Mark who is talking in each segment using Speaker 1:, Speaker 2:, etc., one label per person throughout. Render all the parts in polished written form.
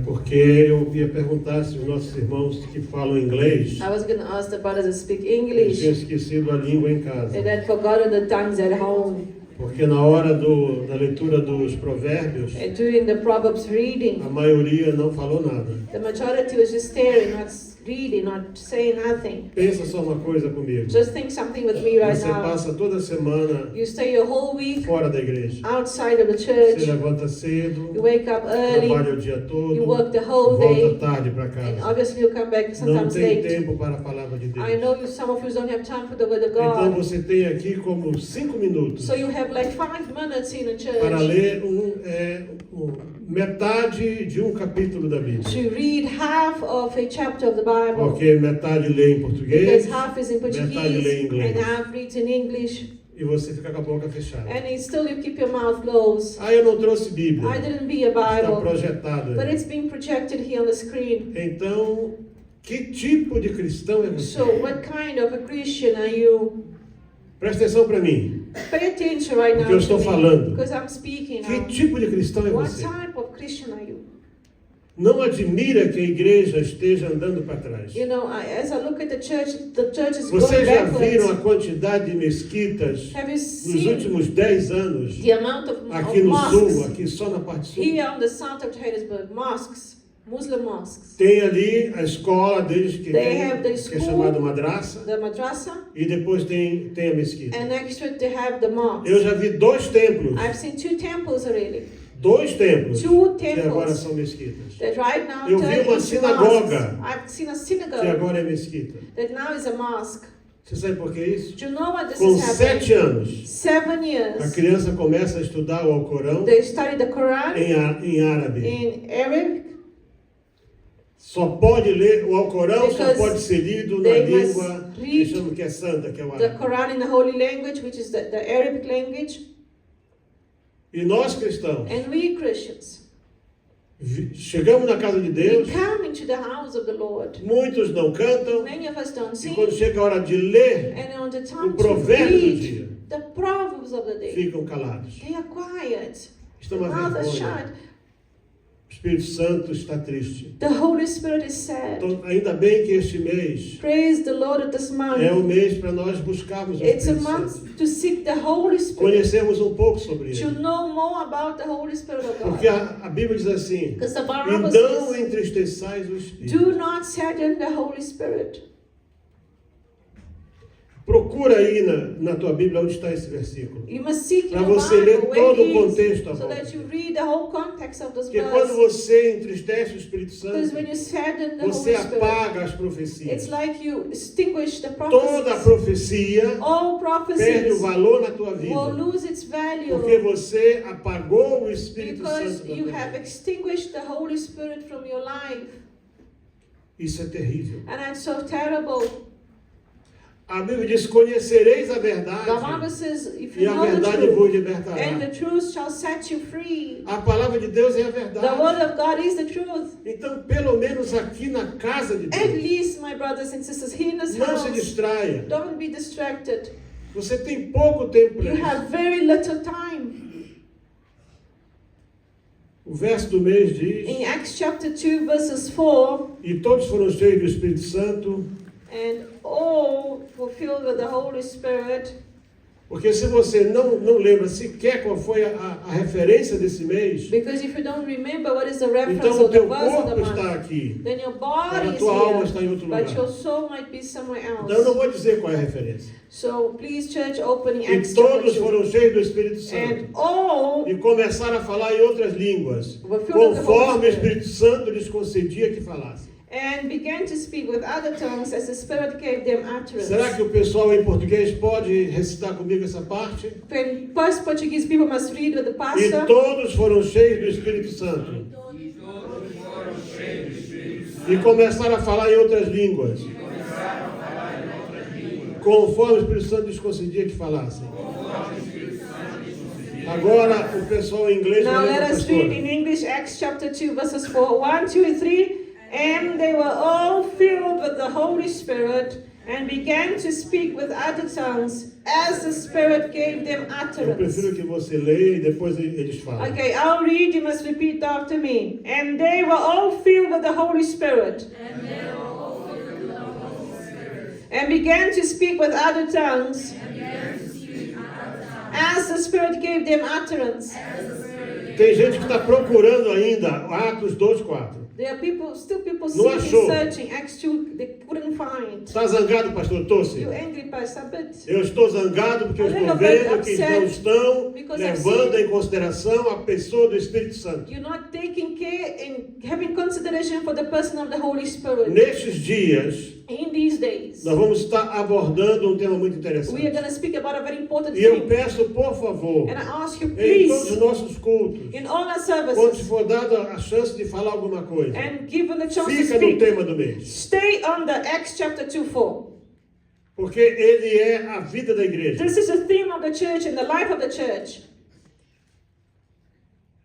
Speaker 1: Porque eu ia perguntar se os nossos irmãos que falam inglês,
Speaker 2: I was going to ask the brothers to speak
Speaker 1: eles
Speaker 2: English.
Speaker 1: tinham esquecido a língua em casa.
Speaker 2: They had forgotten the tongues at home.
Speaker 1: Porque na hora da leitura dos provérbios,
Speaker 2: And during the Proverbs reading,
Speaker 1: a maioria não falou nada.
Speaker 2: the majority was just staring, not reading, not saying nothing.
Speaker 1: Pensa só uma coisa comigo.
Speaker 2: Just think something with me right
Speaker 1: Você
Speaker 2: now.
Speaker 1: passa toda semana
Speaker 2: You stay a whole week
Speaker 1: fora da igreja.
Speaker 2: outside of the
Speaker 1: Você
Speaker 2: church.
Speaker 1: levanta cedo,
Speaker 2: You wake up early.
Speaker 1: trabalha o dia todo,
Speaker 2: You work the whole
Speaker 1: volta
Speaker 2: day.
Speaker 1: tarde para
Speaker 2: And
Speaker 1: casa.
Speaker 2: obviously you come back
Speaker 1: Não
Speaker 2: sometimes
Speaker 1: tem
Speaker 2: late.
Speaker 1: tempo para a palavra de Deus.
Speaker 2: I know some of you don't have time for the word of
Speaker 1: Então
Speaker 2: God.
Speaker 1: você tem aqui como 5 minutos
Speaker 2: So you have like 5 minutes in a
Speaker 1: para
Speaker 2: church
Speaker 1: ler metade de um capítulo da Bíblia.
Speaker 2: to read half of a chapter of the Bible.
Speaker 1: Porque metade lê em
Speaker 2: Because
Speaker 1: português
Speaker 2: half is in
Speaker 1: metade lê em
Speaker 2: Portuguese
Speaker 1: inglês.
Speaker 2: and half reads in English.
Speaker 1: E você fica com a boca fechada.
Speaker 2: And it's still you keep your mouth closed.
Speaker 1: Ah, eu não trouxe Bíblia.
Speaker 2: I didn't be a
Speaker 1: Está
Speaker 2: Bible,
Speaker 1: projetado
Speaker 2: but
Speaker 1: aí.
Speaker 2: it's being projected here on the screen.
Speaker 1: Então, que tipo de cristão é você?
Speaker 2: So what kind of a Christian are you?
Speaker 1: Presta atenção para mim.
Speaker 2: Pay attention right now
Speaker 1: Porque eu estou
Speaker 2: to me,
Speaker 1: falando.
Speaker 2: because I'm speaking
Speaker 1: Que
Speaker 2: now.
Speaker 1: tipo de cristão é
Speaker 2: What
Speaker 1: você?
Speaker 2: type of Christian are you?
Speaker 1: Não admira que a igreja esteja andando para trás.
Speaker 2: You know, as I look at the church is
Speaker 1: Vocês
Speaker 2: going
Speaker 1: já viram a
Speaker 2: backwards.
Speaker 1: quantidade de mesquitas
Speaker 2: Have you
Speaker 1: nos
Speaker 2: seen
Speaker 1: últimos 10 anos?
Speaker 2: the amount of
Speaker 1: Aqui no sul,
Speaker 2: mosques
Speaker 1: aqui só na parte sul.
Speaker 2: here on the south of Johannesburg? Mosques, Muslim mosques.
Speaker 1: Tem ali a escola deles que,
Speaker 2: They have the
Speaker 1: que é
Speaker 2: school.
Speaker 1: chamada madraça.
Speaker 2: The madrasa,
Speaker 1: E depois tem a mesquita.
Speaker 2: and next to it they have the mosque.
Speaker 1: Eu já vi 2 templos.
Speaker 2: I've seen 2 temples already.
Speaker 1: 2 templos.
Speaker 2: Two
Speaker 1: Que
Speaker 2: temples.
Speaker 1: agora são mesquitas.
Speaker 2: That right now
Speaker 1: Eu vi
Speaker 2: turn
Speaker 1: uma
Speaker 2: into
Speaker 1: sinagoga.
Speaker 2: mosques. I've seen a
Speaker 1: Que
Speaker 2: synagogue
Speaker 1: agora é mesquita.
Speaker 2: that now is a mosque.
Speaker 1: Você sabe por que isso?
Speaker 2: Do you know what this
Speaker 1: Com
Speaker 2: is
Speaker 1: 7
Speaker 2: happening?
Speaker 1: anos,
Speaker 2: 7
Speaker 1: a
Speaker 2: years.
Speaker 1: criança começa a estudar o Alcorão
Speaker 2: They study the Quran
Speaker 1: em árabe.
Speaker 2: in Arabic.
Speaker 1: Só pode ler o Alcorão, só
Speaker 2: Because
Speaker 1: pode ser lido na
Speaker 2: they must
Speaker 1: língua que
Speaker 2: read
Speaker 1: chamam que é santa, que é o
Speaker 2: The
Speaker 1: árabe.
Speaker 2: Quran in the holy language, which is the Arabic language.
Speaker 1: E nós cristãos,
Speaker 2: And we Christians,
Speaker 1: chegamos na casa de
Speaker 2: we
Speaker 1: Deus,
Speaker 2: come into the house of the Lord.
Speaker 1: muitos não cantam,
Speaker 2: Many of us don't
Speaker 1: e
Speaker 2: sing.
Speaker 1: quando chega a hora de ler,
Speaker 2: And on the
Speaker 1: o
Speaker 2: time to
Speaker 1: provérbio do dia,
Speaker 2: read the Proverbs of the day,
Speaker 1: ficam calados.
Speaker 2: they are quiet.
Speaker 1: Isto é
Speaker 2: The
Speaker 1: uma
Speaker 2: mouth is
Speaker 1: vergonha.
Speaker 2: shut.
Speaker 1: O Espírito Santo está triste.
Speaker 2: The Holy Spirit is sad.
Speaker 1: Então, ainda bem que este mês
Speaker 2: Praise the Lord at this
Speaker 1: é
Speaker 2: month.
Speaker 1: mês para nós buscarmos o
Speaker 2: It's a
Speaker 1: Espírito Santo.
Speaker 2: month to seek the Holy Spirit,
Speaker 1: Conhecermos um pouco sobre
Speaker 2: to
Speaker 1: ele.
Speaker 2: know more about the Holy Spirit of
Speaker 1: Porque
Speaker 2: God.
Speaker 1: a Bíblia diz assim:
Speaker 2: Because the
Speaker 1: e
Speaker 2: Bible
Speaker 1: não
Speaker 2: says,
Speaker 1: entristeçais o Espírito.
Speaker 2: do not sadden the Holy Spirit.
Speaker 1: Procura aí na tua Bíblia onde está esse versículo.
Speaker 2: You must seek in
Speaker 1: Para
Speaker 2: your
Speaker 1: você ler
Speaker 2: Bible where
Speaker 1: todo o
Speaker 2: it
Speaker 1: contexto à
Speaker 2: is, so
Speaker 1: volta.
Speaker 2: that you read the whole context of this
Speaker 1: Porque quando
Speaker 2: verse.
Speaker 1: você entristece o Espírito
Speaker 2: Because
Speaker 1: Santo,
Speaker 2: when you sadden the
Speaker 1: você
Speaker 2: Holy Spirit,
Speaker 1: apaga as
Speaker 2: it's
Speaker 1: profecias.
Speaker 2: like you extinguish the
Speaker 1: Toda a
Speaker 2: prophecies.
Speaker 1: profecia
Speaker 2: All
Speaker 1: perde o
Speaker 2: prophecies
Speaker 1: valor na tua
Speaker 2: will
Speaker 1: vida.
Speaker 2: lose its
Speaker 1: Porque
Speaker 2: value
Speaker 1: você apagou o Espírito
Speaker 2: because
Speaker 1: Santo da
Speaker 2: you
Speaker 1: tua
Speaker 2: have
Speaker 1: vida.
Speaker 2: extinguished the Holy Spirit from your life.
Speaker 1: Isso é terrível.
Speaker 2: And that's so terrible.
Speaker 1: A Bíblia diz: conhecereis a
Speaker 2: The Bible
Speaker 1: verdade,
Speaker 2: says, if
Speaker 1: e
Speaker 2: you
Speaker 1: a
Speaker 2: know the
Speaker 1: verdade vos
Speaker 2: truth, and
Speaker 1: libertará.
Speaker 2: the truth shall set you free.
Speaker 1: A palavra de Deus é a
Speaker 2: The word
Speaker 1: verdade.
Speaker 2: of God is the truth.
Speaker 1: Então, pelo menos aqui na casa de
Speaker 2: At
Speaker 1: Deus,
Speaker 2: least, my brothers and sisters, here in this
Speaker 1: não se
Speaker 2: house,
Speaker 1: distraia.
Speaker 2: don't be distracted.
Speaker 1: Você tem pouco tempo para
Speaker 2: You
Speaker 1: isso.
Speaker 2: have very little time.
Speaker 1: O verso do mês
Speaker 2: In
Speaker 1: diz:
Speaker 2: Acts chapter 2, verses 4,
Speaker 1: e todos foram cheios do Espírito Santo.
Speaker 2: and all were filled with the Holy Spirit.
Speaker 1: Porque se você não lembra sequer qual foi a referência desse mês,
Speaker 2: Because if you don't remember what is the reference
Speaker 1: então o
Speaker 2: of the
Speaker 1: teu
Speaker 2: verse of the
Speaker 1: corpo está
Speaker 2: month,
Speaker 1: aqui,
Speaker 2: then your
Speaker 1: mas
Speaker 2: body
Speaker 1: a
Speaker 2: is
Speaker 1: tua alma
Speaker 2: here,
Speaker 1: está em outro
Speaker 2: but
Speaker 1: lugar.
Speaker 2: your soul might be somewhere
Speaker 1: Então eu não
Speaker 2: else.
Speaker 1: vou dizer qual é a referência.
Speaker 2: So please, church, open
Speaker 1: E
Speaker 2: Acts chapter
Speaker 1: todos
Speaker 2: 2.
Speaker 1: foram cheios do Espírito Santo.
Speaker 2: And all
Speaker 1: E começaram a falar em outras línguas,
Speaker 2: were filled with the Holy
Speaker 1: conforme o
Speaker 2: Spirit,
Speaker 1: Espírito Santo lhes concedia que falassem.
Speaker 2: and began to speak with other tongues as the Spirit gave them utterance.
Speaker 1: Será que o pessoal em português pode recitar comigo essa parte?
Speaker 2: When first Portuguese people must read with the
Speaker 1: E
Speaker 2: pastor.
Speaker 1: todos foram cheios do Espírito Santo. E começaram a falar em outras línguas, conforme o Espírito Santo lhes concedia que falassem. Agora o pessoal em inglês
Speaker 2: Now
Speaker 1: vai ler
Speaker 2: let
Speaker 1: para a
Speaker 2: us read
Speaker 1: pastora.
Speaker 2: in English Acts chapter 2 verses 4, 1, 2, and 3. And they were all filled with the Holy Spirit and began to speak with other tongues as the Spirit gave them
Speaker 1: Eu
Speaker 2: utterance.
Speaker 1: prefiro que você leia e depois eles falam.
Speaker 2: Okay, I'll read, you must repeat after me. And they were all filled with the Holy Spirit. And began to speak with other tongues as the Spirit gave them utterance.
Speaker 1: Tem gente que está procurando ainda Atos 2:4.
Speaker 2: There are still people
Speaker 1: Não achou.
Speaker 2: searching. Acts 2, they couldn't find.
Speaker 1: Está zangado, pastor Tossi?
Speaker 2: You angry, Pastor? But
Speaker 1: Eu estou zangado porque eu estou
Speaker 2: little bit
Speaker 1: vendo que eles não
Speaker 2: upset
Speaker 1: estão
Speaker 2: because I've
Speaker 1: levando
Speaker 2: seen-
Speaker 1: em consideração a pessoa do Espírito Santo.
Speaker 2: you're not taking care and having consideration for the person of the Holy Spirit.
Speaker 1: Nestes dias,
Speaker 2: In these days,
Speaker 1: nós vamos estar abordando um tema muito
Speaker 2: we are
Speaker 1: interessante.
Speaker 2: going to speak about a very important
Speaker 1: E eu
Speaker 2: thing.
Speaker 1: peço, por favor,
Speaker 2: And I ask you,
Speaker 1: em todos os
Speaker 2: please,
Speaker 1: nossos cultos,
Speaker 2: in all our
Speaker 1: quando se
Speaker 2: services,
Speaker 1: for dada a chance de falar alguma coisa,
Speaker 2: and given the chance to
Speaker 1: fica no
Speaker 2: speak,
Speaker 1: tema do mês.
Speaker 2: stay on the Acts chapter 2:4.
Speaker 1: Porque ele é a vida da igreja.
Speaker 2: This is the theme of the church and the life of the church.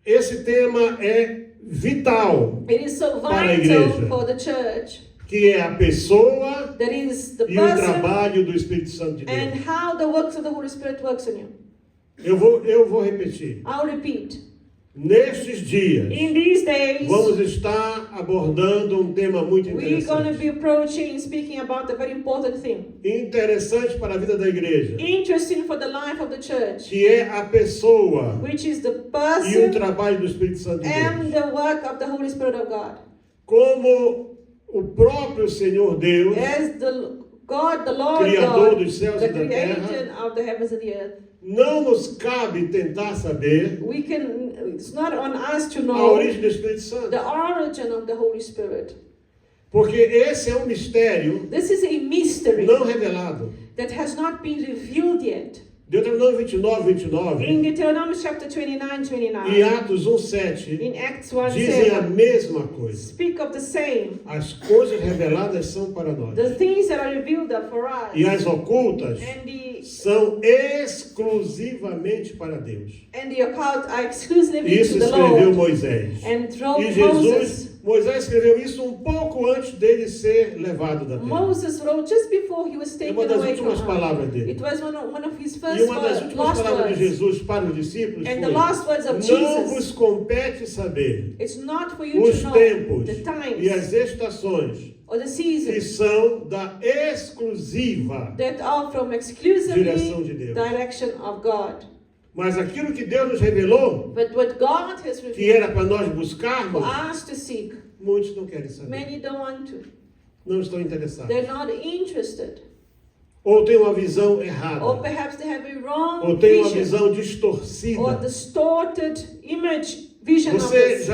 Speaker 1: Esse tema é vital,
Speaker 2: It is so
Speaker 1: Para a
Speaker 2: vital
Speaker 1: igreja.
Speaker 2: for the church.
Speaker 1: que é a pessoa
Speaker 2: That is the
Speaker 1: e o
Speaker 2: person
Speaker 1: trabalho do Espírito Santo de
Speaker 2: and
Speaker 1: Deus.
Speaker 2: how the works of the Holy Spirit works in you.
Speaker 1: Eu vou repetir.
Speaker 2: I'll repeat.
Speaker 1: Nestes dias,
Speaker 2: In these days,
Speaker 1: vamos estar abordando um tema muito
Speaker 2: we're going to
Speaker 1: interessante.
Speaker 2: be approaching, speaking about a very important thing.
Speaker 1: Interessante para a vida da igreja,
Speaker 2: Interesting for the life of the church,
Speaker 1: que é a pessoa
Speaker 2: which is the
Speaker 1: e o
Speaker 2: person
Speaker 1: trabalho do Espírito Santo de
Speaker 2: and
Speaker 1: Deus.
Speaker 2: the work of the Holy Spirit of God.
Speaker 1: Como o próprio Senhor Deus,
Speaker 2: As the God, the Lord
Speaker 1: Criador
Speaker 2: God,
Speaker 1: dos céus
Speaker 2: the
Speaker 1: e da terra,
Speaker 2: creator of the heavens and the earth,
Speaker 1: não nos cabe tentar saber
Speaker 2: it's not on us to
Speaker 1: a
Speaker 2: know
Speaker 1: origem do Espírito Santo.
Speaker 2: the origin of the Holy Spirit.
Speaker 1: Porque esse é um mistério
Speaker 2: This is a mystery
Speaker 1: não revelado.
Speaker 2: that has not been revealed yet.
Speaker 1: Deuteronômio 29:29
Speaker 2: In Deuteronomy chapter 29,
Speaker 1: e
Speaker 2: 29,
Speaker 1: Atos 1:7
Speaker 2: in Acts 1,
Speaker 1: dizem a
Speaker 2: 7,
Speaker 1: mesma coisa.
Speaker 2: speak of the same.
Speaker 1: As coisas reveladas são para nós.
Speaker 2: The things that are revealed are for us.
Speaker 1: E as ocultas
Speaker 2: And the
Speaker 1: são exclusivamente para Deus.
Speaker 2: occult are exclusively
Speaker 1: Isso
Speaker 2: to the
Speaker 1: escreveu
Speaker 2: Lord.
Speaker 1: Moisés.
Speaker 2: And through
Speaker 1: E
Speaker 2: Moses,
Speaker 1: Moisés escreveu isso um pouco antes dele ser levado da terra.
Speaker 2: Moses wrote just before he was
Speaker 1: É
Speaker 2: taken
Speaker 1: uma das
Speaker 2: away from
Speaker 1: últimas palavras
Speaker 2: earth.
Speaker 1: dele.
Speaker 2: It was one of his
Speaker 1: E
Speaker 2: first
Speaker 1: uma das últimas
Speaker 2: last
Speaker 1: palavras de
Speaker 2: words.
Speaker 1: Jesus para os discípulos
Speaker 2: And the last words of
Speaker 1: foi: não
Speaker 2: Jesus.
Speaker 1: vos compete saber
Speaker 2: It's not for you
Speaker 1: os
Speaker 2: to know
Speaker 1: tempos
Speaker 2: the
Speaker 1: e
Speaker 2: times
Speaker 1: as estações
Speaker 2: or the
Speaker 1: que
Speaker 2: seasons
Speaker 1: são da exclusiva
Speaker 2: that are from exclusively
Speaker 1: direção de Deus.
Speaker 2: direction of God.
Speaker 1: Mas aquilo que Deus nos revelou,
Speaker 2: But what God has
Speaker 1: que
Speaker 2: revealed
Speaker 1: era para nós
Speaker 2: for
Speaker 1: buscarmos,
Speaker 2: us to seek,
Speaker 1: muitos não querem saber.
Speaker 2: many don't want to.
Speaker 1: Não estão interessados.
Speaker 2: They're not interested.
Speaker 1: Ou têm uma visão errada.
Speaker 2: Or perhaps they have a wrong
Speaker 1: Ou têm uma
Speaker 2: vision
Speaker 1: visão
Speaker 2: or
Speaker 1: distorcida.
Speaker 2: distorted vision of
Speaker 1: Você
Speaker 2: this.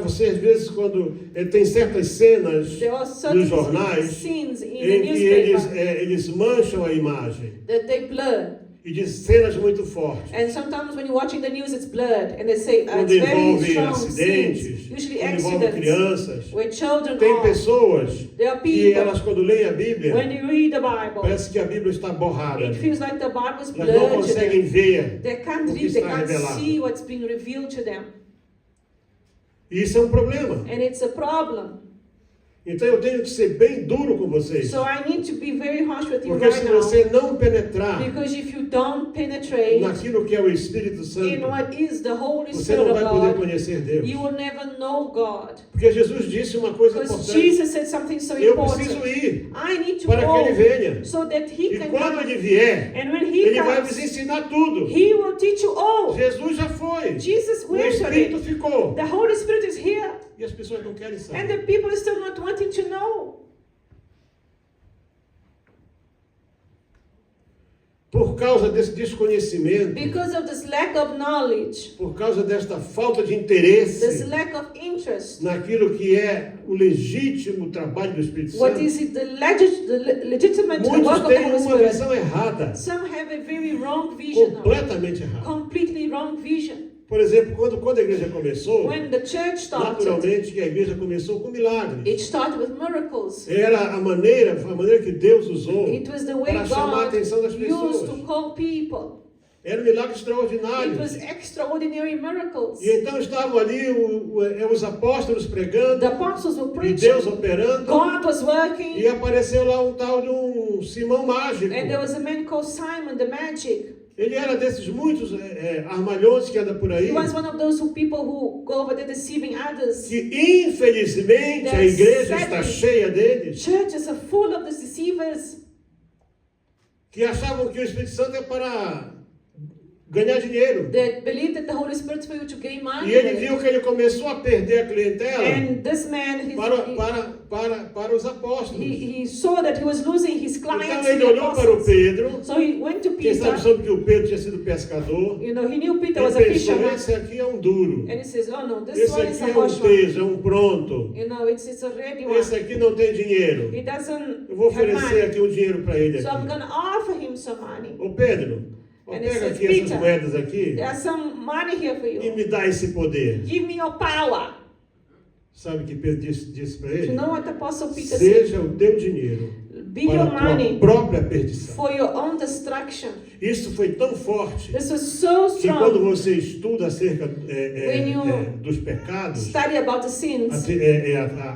Speaker 1: você às vezes quando tem certas cenas
Speaker 2: There are
Speaker 1: nos
Speaker 2: certain
Speaker 1: jornais
Speaker 2: scenes in the
Speaker 1: em que eles,
Speaker 2: newspaper
Speaker 1: eles mancham a imagem
Speaker 2: that they blur.
Speaker 1: e de cenas muito fortes.
Speaker 2: And sometimes when you're watching the news, it's blurred. And they say
Speaker 1: Quando
Speaker 2: it's very
Speaker 1: envolve
Speaker 2: strong
Speaker 1: acidentes,
Speaker 2: scenes, usually
Speaker 1: quando envolve
Speaker 2: accidents,
Speaker 1: crianças.
Speaker 2: where children
Speaker 1: Tem
Speaker 2: are.
Speaker 1: pessoas
Speaker 2: There are
Speaker 1: que
Speaker 2: people,
Speaker 1: elas quando leem a
Speaker 2: when
Speaker 1: Bíblia,
Speaker 2: they read the Bible,
Speaker 1: parece que a Bíblia está borrada.
Speaker 2: it feels like the Bible is
Speaker 1: Elas não
Speaker 2: blurred to
Speaker 1: conseguem
Speaker 2: them.
Speaker 1: ver
Speaker 2: They can't
Speaker 1: o que
Speaker 2: read, they
Speaker 1: está
Speaker 2: can't
Speaker 1: revelado.
Speaker 2: see what's being revealed to them.
Speaker 1: E isso é um problema.
Speaker 2: And it's a problem.
Speaker 1: Então eu tenho que ser bem duro com vocês.
Speaker 2: So I need to be very harsh with you
Speaker 1: Porque
Speaker 2: right
Speaker 1: se
Speaker 2: now.
Speaker 1: você não penetrar
Speaker 2: Because if you don't penetrate
Speaker 1: naquilo que é o Espírito
Speaker 2: in
Speaker 1: Santo,
Speaker 2: what is the Holy
Speaker 1: você
Speaker 2: Spirit
Speaker 1: não
Speaker 2: of
Speaker 1: vai poder
Speaker 2: God,
Speaker 1: conhecer Deus.
Speaker 2: you will never know God.
Speaker 1: Porque Jesus disse uma coisa
Speaker 2: Because
Speaker 1: importante.
Speaker 2: Jesus said something so
Speaker 1: Eu preciso
Speaker 2: important.
Speaker 1: ir
Speaker 2: I need to
Speaker 1: para que Ele
Speaker 2: go
Speaker 1: venha.
Speaker 2: so that He
Speaker 1: E
Speaker 2: can
Speaker 1: quando
Speaker 2: come.
Speaker 1: Ele vier,
Speaker 2: And when He
Speaker 1: Ele vai nos
Speaker 2: comes,
Speaker 1: ensinar tudo.
Speaker 2: He will teach you all.
Speaker 1: Jesus já foi.
Speaker 2: Jesus
Speaker 1: O
Speaker 2: went on
Speaker 1: Espírito
Speaker 2: it.
Speaker 1: ficou.
Speaker 2: The Holy Spirit is here.
Speaker 1: E as pessoas não querem
Speaker 2: And
Speaker 1: saber.
Speaker 2: the people are still not wanting to know.
Speaker 1: Por causa desse desconhecimento,
Speaker 2: Because of this lack of knowledge,
Speaker 1: por causa desta falta de
Speaker 2: this
Speaker 1: interesse
Speaker 2: lack of interest,
Speaker 1: naquilo que é o legítimo trabalho do Espírito
Speaker 2: what
Speaker 1: Santo,
Speaker 2: is it, the legitimate work
Speaker 1: muitos
Speaker 2: of the
Speaker 1: têm
Speaker 2: Holy
Speaker 1: uma
Speaker 2: Spirit?
Speaker 1: visão errada,
Speaker 2: Some have a very wrong vision, of it.
Speaker 1: completamente errada.
Speaker 2: Completely wrong vision.
Speaker 1: Por exemplo, quando a igreja começou,
Speaker 2: When the church started,
Speaker 1: naturalmente que a igreja começou com milagres.
Speaker 2: it started with miracles.
Speaker 1: Era a maneira que Deus usou
Speaker 2: It was the way
Speaker 1: para chamar a
Speaker 2: God
Speaker 1: atenção das
Speaker 2: used
Speaker 1: pessoas.
Speaker 2: to call people.
Speaker 1: Era um milagre
Speaker 2: It
Speaker 1: extraordinário.
Speaker 2: was extraordinary miracles.
Speaker 1: E então estavam ali os apóstolos pregando,
Speaker 2: The apostles were
Speaker 1: e
Speaker 2: preaching.
Speaker 1: Deus operando,
Speaker 2: God was
Speaker 1: e
Speaker 2: working.
Speaker 1: apareceu lá um tal de um um Simão mágico.
Speaker 2: And there was a man called Simon the Magic.
Speaker 1: Ele era desses muitos armalhões que andam por aí.
Speaker 2: He was one of those people who go over there deceiving others.
Speaker 1: Que infelizmente a igreja está cheia deles.
Speaker 2: Churches are full of these deceivers.
Speaker 1: Que achavam que o Espírito Santo é para ganhar dinheiro.
Speaker 2: That believe that the Holy Spirit is for you to gain money.
Speaker 1: E ele viu que ele começou a perder a clientela
Speaker 2: And this man,
Speaker 1: para os apóstolos.
Speaker 2: he saw that he was losing his clients.
Speaker 1: Então
Speaker 2: to
Speaker 1: ele
Speaker 2: the
Speaker 1: olhou para o
Speaker 2: apostles.
Speaker 1: Pedro.
Speaker 2: So he went to
Speaker 1: Quem sabe
Speaker 2: Peter.
Speaker 1: soube que o Pedro tinha sido pescador.
Speaker 2: You know, he knew Peter
Speaker 1: Ele
Speaker 2: was a
Speaker 1: pensou,
Speaker 2: fisherman.
Speaker 1: esse aqui é um duro.
Speaker 2: And he says, oh no, this
Speaker 1: Esse
Speaker 2: one is
Speaker 1: aqui
Speaker 2: a
Speaker 1: é um
Speaker 2: bushman.
Speaker 1: tejo, é um pronto.
Speaker 2: You know, it's a ready one.
Speaker 1: Esse aqui não tem dinheiro.
Speaker 2: He doesn't
Speaker 1: Eu vou
Speaker 2: have
Speaker 1: oferecer
Speaker 2: money.
Speaker 1: aqui um dinheiro para ele
Speaker 2: So I'm
Speaker 1: aqui.
Speaker 2: going to offer him some money.
Speaker 1: Ô Pedro,
Speaker 2: And he
Speaker 1: pega
Speaker 2: says,
Speaker 1: aqui essas
Speaker 2: Peter,
Speaker 1: moedas aqui
Speaker 2: there's some money here for
Speaker 1: e
Speaker 2: you.
Speaker 1: me dá esse poder.
Speaker 2: Give me your power.
Speaker 1: Sabe o que Pedro disse para
Speaker 2: You
Speaker 1: ele?
Speaker 2: know what the Apostle Peter said?
Speaker 1: Seja o teu dinheiro
Speaker 2: Be
Speaker 1: para
Speaker 2: your
Speaker 1: a tua
Speaker 2: money
Speaker 1: própria perdição.
Speaker 2: for your own destruction.
Speaker 1: Isso foi tão forte
Speaker 2: This was so
Speaker 1: que quando
Speaker 2: strong.
Speaker 1: você estuda acerca
Speaker 2: When you
Speaker 1: dos pecados,
Speaker 2: Study about the sins,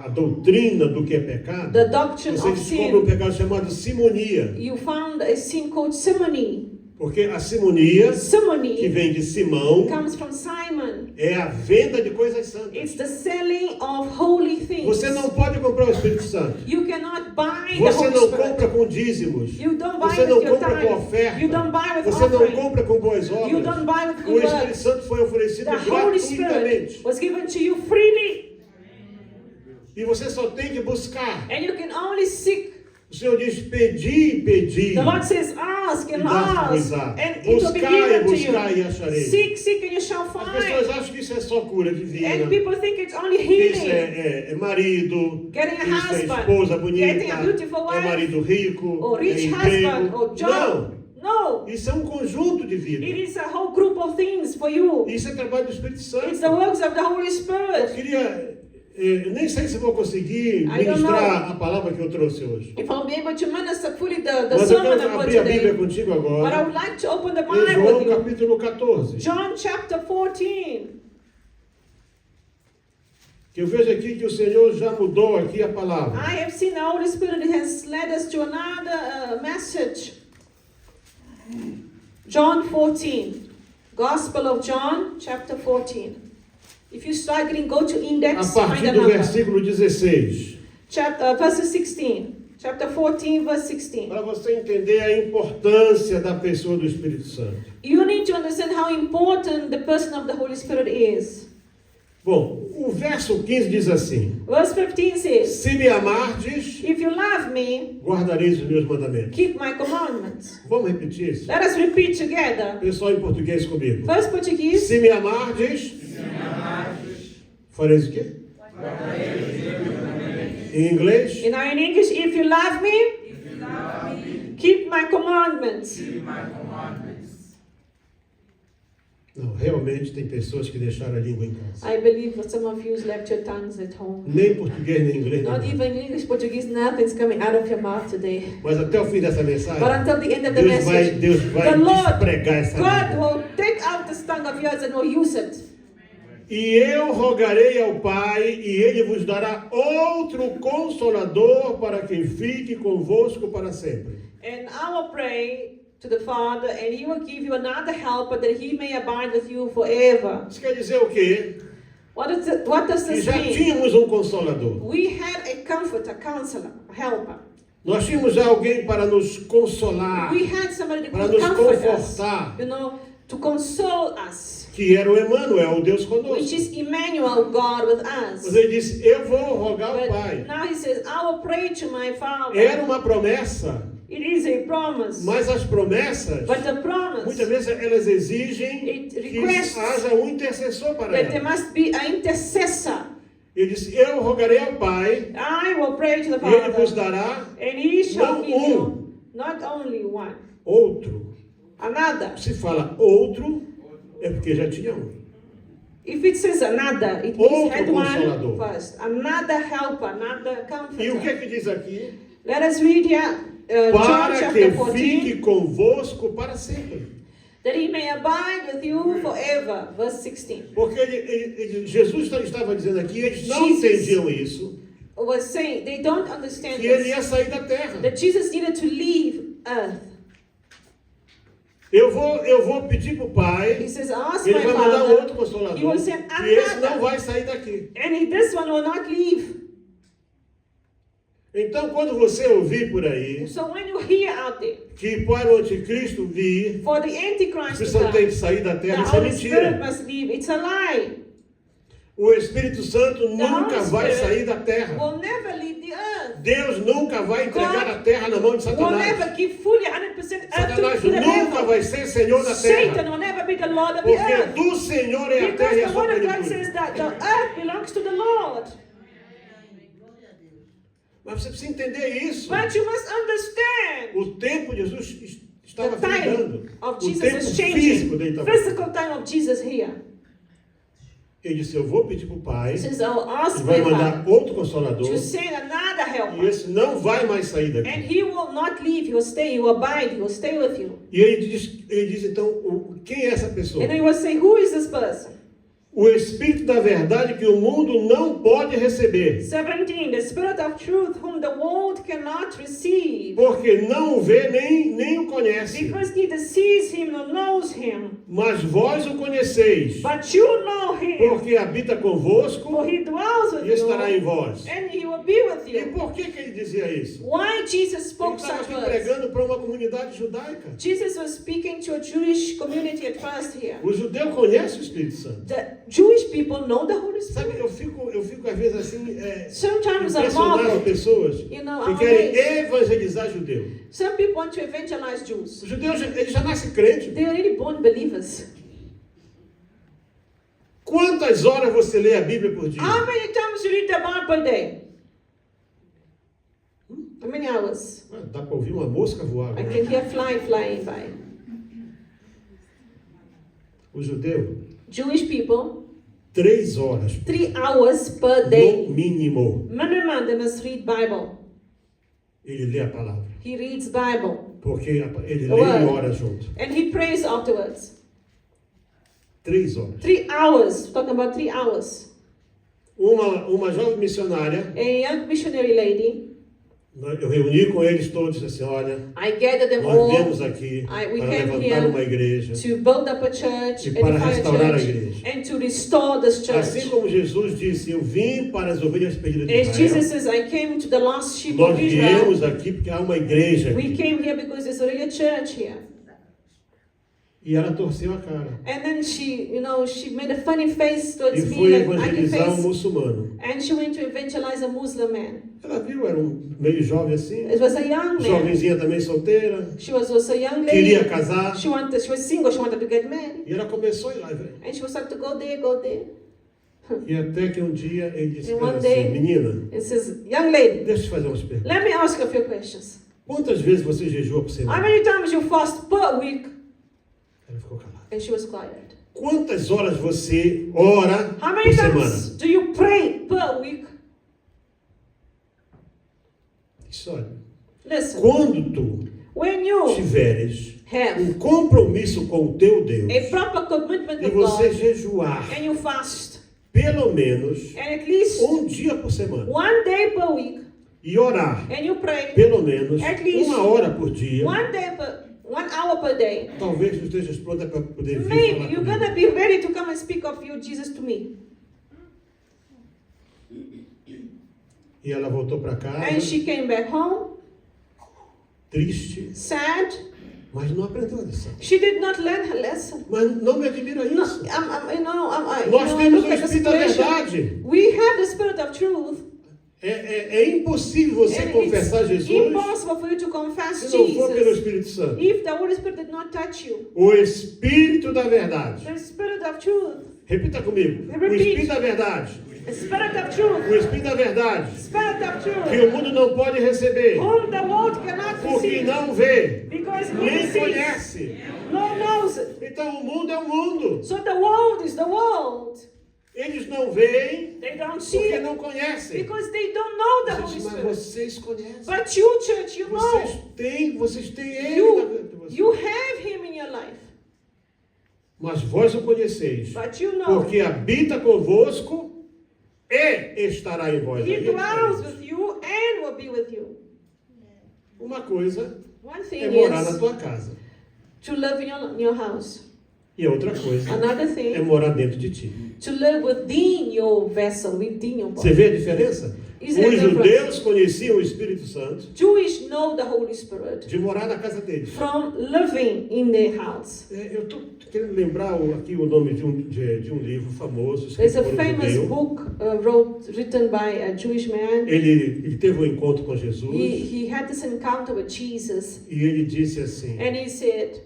Speaker 1: a doutrina do que é pecado,
Speaker 2: the doctrine
Speaker 1: você
Speaker 2: of
Speaker 1: descobre um
Speaker 2: sin.
Speaker 1: pecado chamado simonia.
Speaker 2: You found a sin called simony.
Speaker 1: Porque a simonia, que
Speaker 2: Simony
Speaker 1: vem de Simão,
Speaker 2: comes from Simon.
Speaker 1: é a venda de coisas santas.
Speaker 2: It's the selling of holy things.
Speaker 1: Você não pode comprar o Espírito Santo.
Speaker 2: You cannot buy the
Speaker 1: Você
Speaker 2: Holy
Speaker 1: não
Speaker 2: Spirit.
Speaker 1: compra com dízimos.
Speaker 2: You don't buy
Speaker 1: Você
Speaker 2: with
Speaker 1: não
Speaker 2: your
Speaker 1: compra com
Speaker 2: time.
Speaker 1: oferta.
Speaker 2: You don't buy with
Speaker 1: Você não
Speaker 2: offering.
Speaker 1: compra com boas
Speaker 2: You
Speaker 1: obras.
Speaker 2: don't buy with
Speaker 1: O
Speaker 2: good
Speaker 1: Espírito
Speaker 2: works.
Speaker 1: Santo foi oferecido
Speaker 2: The Holy
Speaker 1: gratuitamente.
Speaker 2: Spirit was given to you freely.
Speaker 1: E você só tem que buscar.
Speaker 2: And you can only seek.
Speaker 1: O Senhor diz, pedi, pedi.
Speaker 2: The Lord says, ask and
Speaker 1: E
Speaker 2: ask.
Speaker 1: dar-se-vos-á.
Speaker 2: And it will be
Speaker 1: Buscai,
Speaker 2: given to
Speaker 1: buscai e
Speaker 2: you.
Speaker 1: acharei.
Speaker 2: Seek, seek and you shall
Speaker 1: As pessoas
Speaker 2: find.
Speaker 1: acham que isso é só cura divina.
Speaker 2: And people think it's only
Speaker 1: Isso
Speaker 2: healing.
Speaker 1: é marido,
Speaker 2: Getting a
Speaker 1: isso é
Speaker 2: husband,
Speaker 1: esposa bonita,
Speaker 2: getting a beautiful
Speaker 1: é
Speaker 2: wife,
Speaker 1: marido rico,
Speaker 2: or
Speaker 1: é
Speaker 2: rich
Speaker 1: emprego.
Speaker 2: husband, or job.
Speaker 1: Não,
Speaker 2: No.
Speaker 1: isso é um conjunto de vida.
Speaker 2: It is a whole group of things for you.
Speaker 1: Isso é trabalho do Espírito Santo.
Speaker 2: It's the works of the Holy
Speaker 1: Eu
Speaker 2: Spirit.
Speaker 1: queria, nem sei se vou conseguir
Speaker 2: I don't
Speaker 1: ministrar a palavra que eu trouxe hoje.
Speaker 2: If I'll be able to minister fully the
Speaker 1: Mas eu
Speaker 2: sermon
Speaker 1: quero
Speaker 2: about
Speaker 1: abrir a Bíblia
Speaker 2: today.
Speaker 1: contigo
Speaker 2: But I
Speaker 1: agora,
Speaker 2: would like to open the
Speaker 1: em
Speaker 2: Bible
Speaker 1: João
Speaker 2: with you.
Speaker 1: capítulo 14.
Speaker 2: John chapter 14.
Speaker 1: Que eu vejo aqui que o Senhor já mudou aqui a palavra.
Speaker 2: I have seen the Holy Spirit has led us to another message. John 14. Gospel of John, chapter 14. If you're struggling, go to
Speaker 1: A
Speaker 2: index, find
Speaker 1: partir
Speaker 2: the
Speaker 1: do
Speaker 2: number.
Speaker 1: versículo 16.
Speaker 2: Verse 16. Chapter 14, verse 16.
Speaker 1: Para você entender a importância da pessoa do Espírito Santo.
Speaker 2: You need to understand how important the person of the Holy Spirit is.
Speaker 1: Bom, o verso 15 diz assim:
Speaker 2: Verse 15 says,
Speaker 1: Se me amardes,
Speaker 2: if you love me,
Speaker 1: guardareis os meus mandamentos.
Speaker 2: keep my commandments.
Speaker 1: Vamos repetir isso?
Speaker 2: Let us repeat together.
Speaker 1: Pessoal em português comigo.
Speaker 2: First Portuguese.
Speaker 1: Se me amardes, fareis o quê? Em inglês?
Speaker 2: In English, if you love me, keep my commandments.
Speaker 1: Não, realmente tem pessoas que deixaram a língua em casa.
Speaker 2: I believe that some of you left your tongues at home.
Speaker 1: Nem português, nem inglês, nem
Speaker 2: Not
Speaker 1: nada.
Speaker 2: even English, Portuguese, nothing's coming out of your mouth today.
Speaker 1: Mas até o fim dessa mensagem,
Speaker 2: But until the end of the
Speaker 1: Deus vai
Speaker 2: message, the Lord,
Speaker 1: despregar essa
Speaker 2: God
Speaker 1: língua.
Speaker 2: will take out this tongue of yours and will use it.
Speaker 1: E eu rogarei ao Pai, e Ele vos dará outro Consolador para que fique convosco para sempre.
Speaker 2: And I will pray to the Father, and He will give you another helper that He may abide with you forever.
Speaker 1: Isso quer dizer o quê?
Speaker 2: What does
Speaker 1: Que
Speaker 2: this
Speaker 1: já
Speaker 2: mean?
Speaker 1: tínhamos um Consolador.
Speaker 2: We had a comforter, counselor, a helper.
Speaker 1: Nós tínhamos já alguém para nos consolar,
Speaker 2: We had somebody that
Speaker 1: para
Speaker 2: could
Speaker 1: nos
Speaker 2: comfort us,
Speaker 1: confortar,
Speaker 2: to console us,
Speaker 1: que era o Emmanuel, o Deus
Speaker 2: which
Speaker 1: conosco.
Speaker 2: is Emmanuel, God with us.
Speaker 1: Mas ele disse, eu vou rogar ao
Speaker 2: But
Speaker 1: Pai.
Speaker 2: now He says, I will pray to my Father.
Speaker 1: Era uma promessa,
Speaker 2: It is a promise.
Speaker 1: mas as promessas,
Speaker 2: But the promise
Speaker 1: muitas vezes elas exigem
Speaker 2: It
Speaker 1: que
Speaker 2: requests
Speaker 1: haja um intercessor para
Speaker 2: that there
Speaker 1: ela.
Speaker 2: must be an intercessor.
Speaker 1: Ele disse, eu rogarei ao Pai,
Speaker 2: I will pray to the
Speaker 1: e Ele vos
Speaker 2: Father,
Speaker 1: dará
Speaker 2: and He shall
Speaker 1: não
Speaker 2: give you not only one,
Speaker 1: outro.
Speaker 2: another.
Speaker 1: Se fala outro, é porque já tinha um.
Speaker 2: If it says another, it means
Speaker 1: Outro
Speaker 2: had one
Speaker 1: consolador.
Speaker 2: first. Another helper, another
Speaker 1: E o que é
Speaker 2: comforter.
Speaker 1: que diz aqui?
Speaker 2: Let us read here, John
Speaker 1: Para que
Speaker 2: chapter 14.
Speaker 1: fique convosco para sempre.
Speaker 2: That He may abide with you forever. Verse 16.
Speaker 1: Porque Jesus estava dizendo aqui, eles não
Speaker 2: Jesus.
Speaker 1: entendiam isso.
Speaker 2: What was saying they don't understand
Speaker 1: que ele
Speaker 2: this,
Speaker 1: ia sair da terra.
Speaker 2: that Jesus needed to leave earth.
Speaker 1: Eu vou pedir para o Pai,
Speaker 2: He says, ask
Speaker 1: ele
Speaker 2: my
Speaker 1: vai mandar um outro
Speaker 2: Father,
Speaker 1: consolador,
Speaker 2: He will send
Speaker 1: e esse
Speaker 2: another.
Speaker 1: não vai sair daqui.
Speaker 2: and this one will not leave.
Speaker 1: Então, quando você ouvir por aí
Speaker 2: So when you hear out there,
Speaker 1: que para o anticristo vir,
Speaker 2: for the Antichrist
Speaker 1: você
Speaker 2: to
Speaker 1: só tem
Speaker 2: come,
Speaker 1: que sair da
Speaker 2: the
Speaker 1: terra, isso é
Speaker 2: Holy Spirit
Speaker 1: mentira.
Speaker 2: must leave. It's a lie.
Speaker 1: O Espírito Santo nunca
Speaker 2: Holy
Speaker 1: vai
Speaker 2: Spirit
Speaker 1: sair da terra.
Speaker 2: Will never leave the earth.
Speaker 1: Deus nunca vai entregar
Speaker 2: God
Speaker 1: a terra na mão de
Speaker 2: Will
Speaker 1: Satanás.
Speaker 2: never give fully 100% earth
Speaker 1: Satanás
Speaker 2: to the
Speaker 1: nunca
Speaker 2: devil.
Speaker 1: vai ser Senhor da
Speaker 2: Satan
Speaker 1: terra.
Speaker 2: will never be the Lord of the
Speaker 1: Porque
Speaker 2: earth.
Speaker 1: do Senhor é a terra
Speaker 2: Because
Speaker 1: e a
Speaker 2: the
Speaker 1: sua
Speaker 2: word of God
Speaker 1: plenitude.
Speaker 2: says that the earth belongs to the Lord.
Speaker 1: Mas você precisa entender isso.
Speaker 2: But you must understand
Speaker 1: O tempo de Jesus estava
Speaker 2: the time
Speaker 1: findando.
Speaker 2: of
Speaker 1: O
Speaker 2: Jesus
Speaker 1: tempo
Speaker 2: is
Speaker 1: físico dele
Speaker 2: changing.
Speaker 1: estava.
Speaker 2: Physical time of Jesus here.
Speaker 1: Ele disse, eu vou pedir para o Pai,
Speaker 2: He says, I'll ask
Speaker 1: ele vai
Speaker 2: my Father
Speaker 1: mandar outro consolador,
Speaker 2: to send another
Speaker 1: e
Speaker 2: helper.
Speaker 1: esse não vai mais sair
Speaker 2: And
Speaker 1: daqui.
Speaker 2: he will not leave, he will stay, he will abide, he will stay with you.
Speaker 1: E ele diz então, quem é essa pessoa?
Speaker 2: And then he will say, who is this person?
Speaker 1: O Espírito da verdade que o mundo não pode receber,
Speaker 2: 17, the Spirit of truth whom the world cannot receive.
Speaker 1: porque não o vê nem o conhece.
Speaker 2: Because neither sees him nor knows him.
Speaker 1: Mas vós o conheceis,
Speaker 2: But you know him,
Speaker 1: porque habita convosco
Speaker 2: for he dwells with
Speaker 1: e estará em
Speaker 2: you,
Speaker 1: vós.
Speaker 2: and he will be with
Speaker 1: E
Speaker 2: you.
Speaker 1: por que ele dizia isso?
Speaker 2: Why Jesus
Speaker 1: Ele
Speaker 2: spoke
Speaker 1: estava
Speaker 2: such
Speaker 1: aqui
Speaker 2: words?
Speaker 1: pregando para uma comunidade judaica.
Speaker 2: Jesus was speaking to a Jewish community at first here.
Speaker 1: O judeu conhece o Espírito Santo.
Speaker 2: The Jewish people know the Holy
Speaker 1: Sabe,
Speaker 2: Spirit.
Speaker 1: eu fico às vezes assim,
Speaker 2: Sometimes I'm
Speaker 1: impressionado com
Speaker 2: marveled.
Speaker 1: pessoas
Speaker 2: You know,
Speaker 1: que
Speaker 2: I'm
Speaker 1: querem
Speaker 2: amazed.
Speaker 1: evangelizar judeu.
Speaker 2: Some people want to evangelize Jews.
Speaker 1: Os judeus, ele já nasce crente.
Speaker 2: They are already born believers.
Speaker 1: Quantas horas você lê a Bíblia por dia?
Speaker 2: How many times you read the Bible per day? How many hours?
Speaker 1: Ah, dá para ouvir uma mosca voar.
Speaker 2: I
Speaker 1: Né?
Speaker 2: can hear fly flying by.
Speaker 1: O judeu,
Speaker 2: Jewish people,
Speaker 1: 3 horas
Speaker 2: 3 hours per
Speaker 1: no
Speaker 2: day.
Speaker 1: mínimo,
Speaker 2: Minimum, they must read Bible.
Speaker 1: ele lê a palavra.
Speaker 2: He reads Bible.
Speaker 1: Porque ele
Speaker 2: The
Speaker 1: lê
Speaker 2: word.
Speaker 1: e ora junto.
Speaker 2: And he prays afterwards.
Speaker 1: 3 horas.
Speaker 2: 3 hours. We're talking about 3 hours.
Speaker 1: Uma jovem missionária,
Speaker 2: A young missionary lady,
Speaker 1: eu reuni com eles todos e disse, olha,
Speaker 2: I gathered them
Speaker 1: nós
Speaker 2: all
Speaker 1: viemos aqui
Speaker 2: we
Speaker 1: para
Speaker 2: came
Speaker 1: levantar
Speaker 2: here
Speaker 1: uma igreja.
Speaker 2: to build up a church,
Speaker 1: E para
Speaker 2: edify
Speaker 1: restaurar
Speaker 2: a
Speaker 1: a
Speaker 2: church,
Speaker 1: igreja.
Speaker 2: and to restore this church.
Speaker 1: Assim como Jesus disse, eu vim para as ovelhas perdidas de
Speaker 2: As Jesus
Speaker 1: Israel,
Speaker 2: says, I came to the lost sheep
Speaker 1: nós
Speaker 2: of Israel.
Speaker 1: viemos aqui porque há uma igreja
Speaker 2: We
Speaker 1: aqui.
Speaker 2: came here because there's already a church here.
Speaker 1: E ela torceu a cara.
Speaker 2: And then she, she made a funny face towards
Speaker 1: E
Speaker 2: me,
Speaker 1: foi
Speaker 2: like ugly
Speaker 1: evangelizar um
Speaker 2: face.
Speaker 1: muçulmano.
Speaker 2: And she went to evangelize a Muslim man.
Speaker 1: Ela viu, era meio jovem assim.
Speaker 2: It was a young man.
Speaker 1: Jovenzinha também solteira.
Speaker 2: She was also a young lady.
Speaker 1: Queria casar.
Speaker 2: She was single, she wanted to get married.
Speaker 1: E ela começou a ir lá.
Speaker 2: And she was like to go there, go there.
Speaker 1: E até que um dia ele disse
Speaker 2: And
Speaker 1: para ela
Speaker 2: one day-
Speaker 1: assim, menina,
Speaker 2: It says, young lady,
Speaker 1: deixa eu te fazer umas perguntas.
Speaker 2: let me ask you a few questions.
Speaker 1: Quantas vezes você jejua por
Speaker 2: How
Speaker 1: semana?
Speaker 2: many times you fast per week?
Speaker 1: Ela ficou calada.
Speaker 2: And she was quiet.
Speaker 1: Quantas horas você ora
Speaker 2: How
Speaker 1: por
Speaker 2: many
Speaker 1: semana?
Speaker 2: times do you pray per week?
Speaker 1: Disse, olha,
Speaker 2: Listen,
Speaker 1: quando tu
Speaker 2: when you
Speaker 1: tiveres
Speaker 2: have
Speaker 1: um compromisso com o teu Deus
Speaker 2: a proper commitment
Speaker 1: e
Speaker 2: with
Speaker 1: você
Speaker 2: God
Speaker 1: jejuar
Speaker 2: and you fast,
Speaker 1: pelo menos
Speaker 2: and at least
Speaker 1: um dia por semana
Speaker 2: one day per week,
Speaker 1: e orar
Speaker 2: and you pray
Speaker 1: pelo menos
Speaker 2: At least
Speaker 1: 1 hora por dia,
Speaker 2: 1 hour per day,
Speaker 1: talvez tu estejas pronta para poder vir
Speaker 2: maybe
Speaker 1: falar
Speaker 2: you're
Speaker 1: comigo.
Speaker 2: gonna be ready to come and speak of you, Jesus, to me.
Speaker 1: E ela voltou para casa,
Speaker 2: And she came back home,
Speaker 1: triste,
Speaker 2: sad.
Speaker 1: mas não aprendeu a lição.
Speaker 2: She did not learn her lesson.
Speaker 1: Mas não me admira
Speaker 2: No,
Speaker 1: isso.
Speaker 2: I
Speaker 1: Nós temos
Speaker 2: look
Speaker 1: o
Speaker 2: at the
Speaker 1: Espírito da
Speaker 2: situation.
Speaker 1: verdade.
Speaker 2: We have the Spirit of truth.
Speaker 1: É impossível você
Speaker 2: And
Speaker 1: confessar
Speaker 2: it's
Speaker 1: Jesus
Speaker 2: impossible for you to confess
Speaker 1: se não for pelo
Speaker 2: Jesus
Speaker 1: Espírito Santo.
Speaker 2: if the Holy Spirit did not touch you.
Speaker 1: O Espírito da verdade.
Speaker 2: The Spirit of truth.
Speaker 1: Repita comigo. O
Speaker 2: Repeat.
Speaker 1: Espírito da verdade.
Speaker 2: The Spirit of truth.
Speaker 1: O Espírito da verdade.
Speaker 2: Spirit of
Speaker 1: Que
Speaker 2: truth.
Speaker 1: o mundo não pode receber.
Speaker 2: Whom the world cannot
Speaker 1: Porque
Speaker 2: receive.
Speaker 1: não vê.
Speaker 2: Because no
Speaker 1: Nem
Speaker 2: sees,
Speaker 1: conhece.
Speaker 2: no knows it.
Speaker 1: Então o mundo é o mundo.
Speaker 2: So the world is the world.
Speaker 1: Eles não veem
Speaker 2: They don't see
Speaker 1: porque
Speaker 2: it
Speaker 1: não conhecem.
Speaker 2: because they don't know the Holy
Speaker 1: Mas
Speaker 2: Spirit.
Speaker 1: vocês conhecem.
Speaker 2: But you, church, you
Speaker 1: Vocês
Speaker 2: know.
Speaker 1: têm ele na vida de vocês.
Speaker 2: You have Him in your life.
Speaker 1: Mas vós o conheceis.
Speaker 2: But you know.
Speaker 1: Porque habita convosco e estará em vós.
Speaker 2: He
Speaker 1: Aí é
Speaker 2: dwells
Speaker 1: diferente.
Speaker 2: with you and will be with you.
Speaker 1: Uma coisa
Speaker 2: One thing
Speaker 1: é morar na
Speaker 2: is
Speaker 1: tua casa.
Speaker 2: to live in your house.
Speaker 1: E a outra coisa
Speaker 2: Another
Speaker 1: é
Speaker 2: thing,
Speaker 1: morar dentro de ti.
Speaker 2: to live within your vessel, within your
Speaker 1: Você
Speaker 2: body.
Speaker 1: vê a diferença?
Speaker 2: Is there a
Speaker 1: Os
Speaker 2: difference?
Speaker 1: judeus conheciam o Espírito Santo
Speaker 2: Jewish know the Holy Spirit
Speaker 1: de morar na casa deles.
Speaker 2: from living in their house.
Speaker 1: Eu estou querendo lembrar aqui o nome de um livro famoso,
Speaker 2: There's
Speaker 1: escrito
Speaker 2: a
Speaker 1: por um
Speaker 2: famous
Speaker 1: judeu.
Speaker 2: book written by a Jewish man.
Speaker 1: Ele teve um encontro com Jesus
Speaker 2: He had this encounter with Jesus,
Speaker 1: e ele disse assim,
Speaker 2: and he said,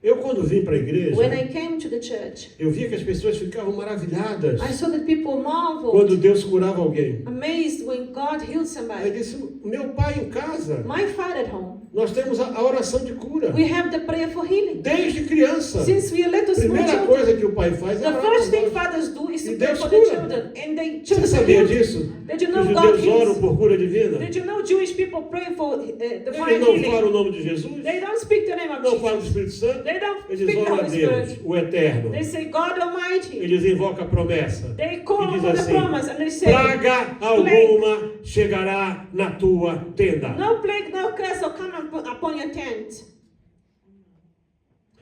Speaker 1: eu quando vim para a igreja,
Speaker 2: when I came to the church,
Speaker 1: eu via que as pessoas ficavam maravilhadas
Speaker 2: I saw that people
Speaker 1: quando
Speaker 2: marveled,
Speaker 1: Deus curava alguém.
Speaker 2: amazed when God healed
Speaker 1: Aí
Speaker 2: somebody.
Speaker 1: disse, meu pai em casa,
Speaker 2: My father at home,
Speaker 1: nós temos a oração de cura.
Speaker 2: we have the prayer for healing.
Speaker 1: Desde criança.
Speaker 2: Since we are little
Speaker 1: A
Speaker 2: small
Speaker 1: primeira
Speaker 2: children,
Speaker 1: coisa que o pai faz é
Speaker 2: the
Speaker 1: orar
Speaker 2: first
Speaker 1: por
Speaker 2: thing
Speaker 1: nós.
Speaker 2: fathers do is
Speaker 1: E
Speaker 2: to pray
Speaker 1: Deus
Speaker 2: for the
Speaker 1: cura.
Speaker 2: children, and the
Speaker 1: Você
Speaker 2: children are
Speaker 1: sabia
Speaker 2: healed.
Speaker 1: disso?
Speaker 2: Did you
Speaker 1: Que
Speaker 2: know
Speaker 1: os
Speaker 2: God
Speaker 1: judeus oram
Speaker 2: heals?
Speaker 1: por cura divina?
Speaker 2: Did you know Jewish people pray for
Speaker 1: Eles
Speaker 2: divine
Speaker 1: não
Speaker 2: healing?
Speaker 1: falam o nome de Jesus,
Speaker 2: They don't speak the name of
Speaker 1: não falam do
Speaker 2: Jesus.
Speaker 1: Espírito Santo,
Speaker 2: They don't
Speaker 1: eles
Speaker 2: speak the
Speaker 1: oram a
Speaker 2: Holy
Speaker 1: Deus,
Speaker 2: Spirit.
Speaker 1: o Eterno.
Speaker 2: They say God Almighty.
Speaker 1: Eles invocam a promessa.
Speaker 2: They call
Speaker 1: E diz
Speaker 2: upon the
Speaker 1: assim,
Speaker 2: promise and they say,
Speaker 1: praga alguma chegará na tua tenda.
Speaker 2: no plague, no curse will come upon your tent.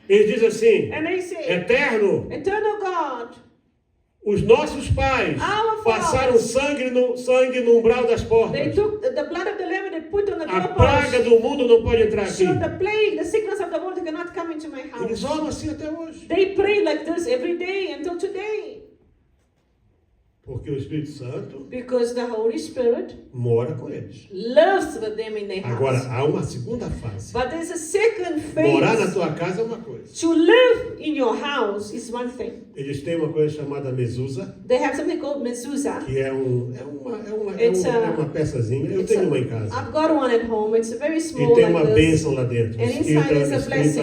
Speaker 1: Eles dizem assim,
Speaker 2: And they say,
Speaker 1: Eterno,
Speaker 2: Eternal God,
Speaker 1: os nossos pais
Speaker 2: Our
Speaker 1: passaram
Speaker 2: fathers.
Speaker 1: sangue no umbral das
Speaker 2: they
Speaker 1: portas.
Speaker 2: took the blood of the lamb and they put on the
Speaker 1: A praga
Speaker 2: doorpost.
Speaker 1: do mundo não pode entrar aqui.
Speaker 2: So the plague, the sickness of the world cannot come into my
Speaker 1: Eles
Speaker 2: house.
Speaker 1: oram assim até hoje.
Speaker 2: They pray like this every day until today.
Speaker 1: Porque o Espírito Santo
Speaker 2: Because the Holy Spirit
Speaker 1: mora com eles.
Speaker 2: lives with them in their
Speaker 1: Agora,
Speaker 2: house.
Speaker 1: há uma segunda fase.
Speaker 2: But there's a second
Speaker 1: Morar na
Speaker 2: phase.
Speaker 1: tua casa é uma coisa.
Speaker 2: To live in your house is one thing.
Speaker 1: Eles têm uma coisa chamada mezuzá,
Speaker 2: They have something called mezuzah.
Speaker 1: que é uma peçazinha. Eu
Speaker 2: It's
Speaker 1: tenho
Speaker 2: a-
Speaker 1: uma em casa.
Speaker 2: I've got one at home. It's very
Speaker 1: E
Speaker 2: small
Speaker 1: tem
Speaker 2: like
Speaker 1: uma
Speaker 2: this.
Speaker 1: bênção lá dentro,
Speaker 2: And inside is a blessing.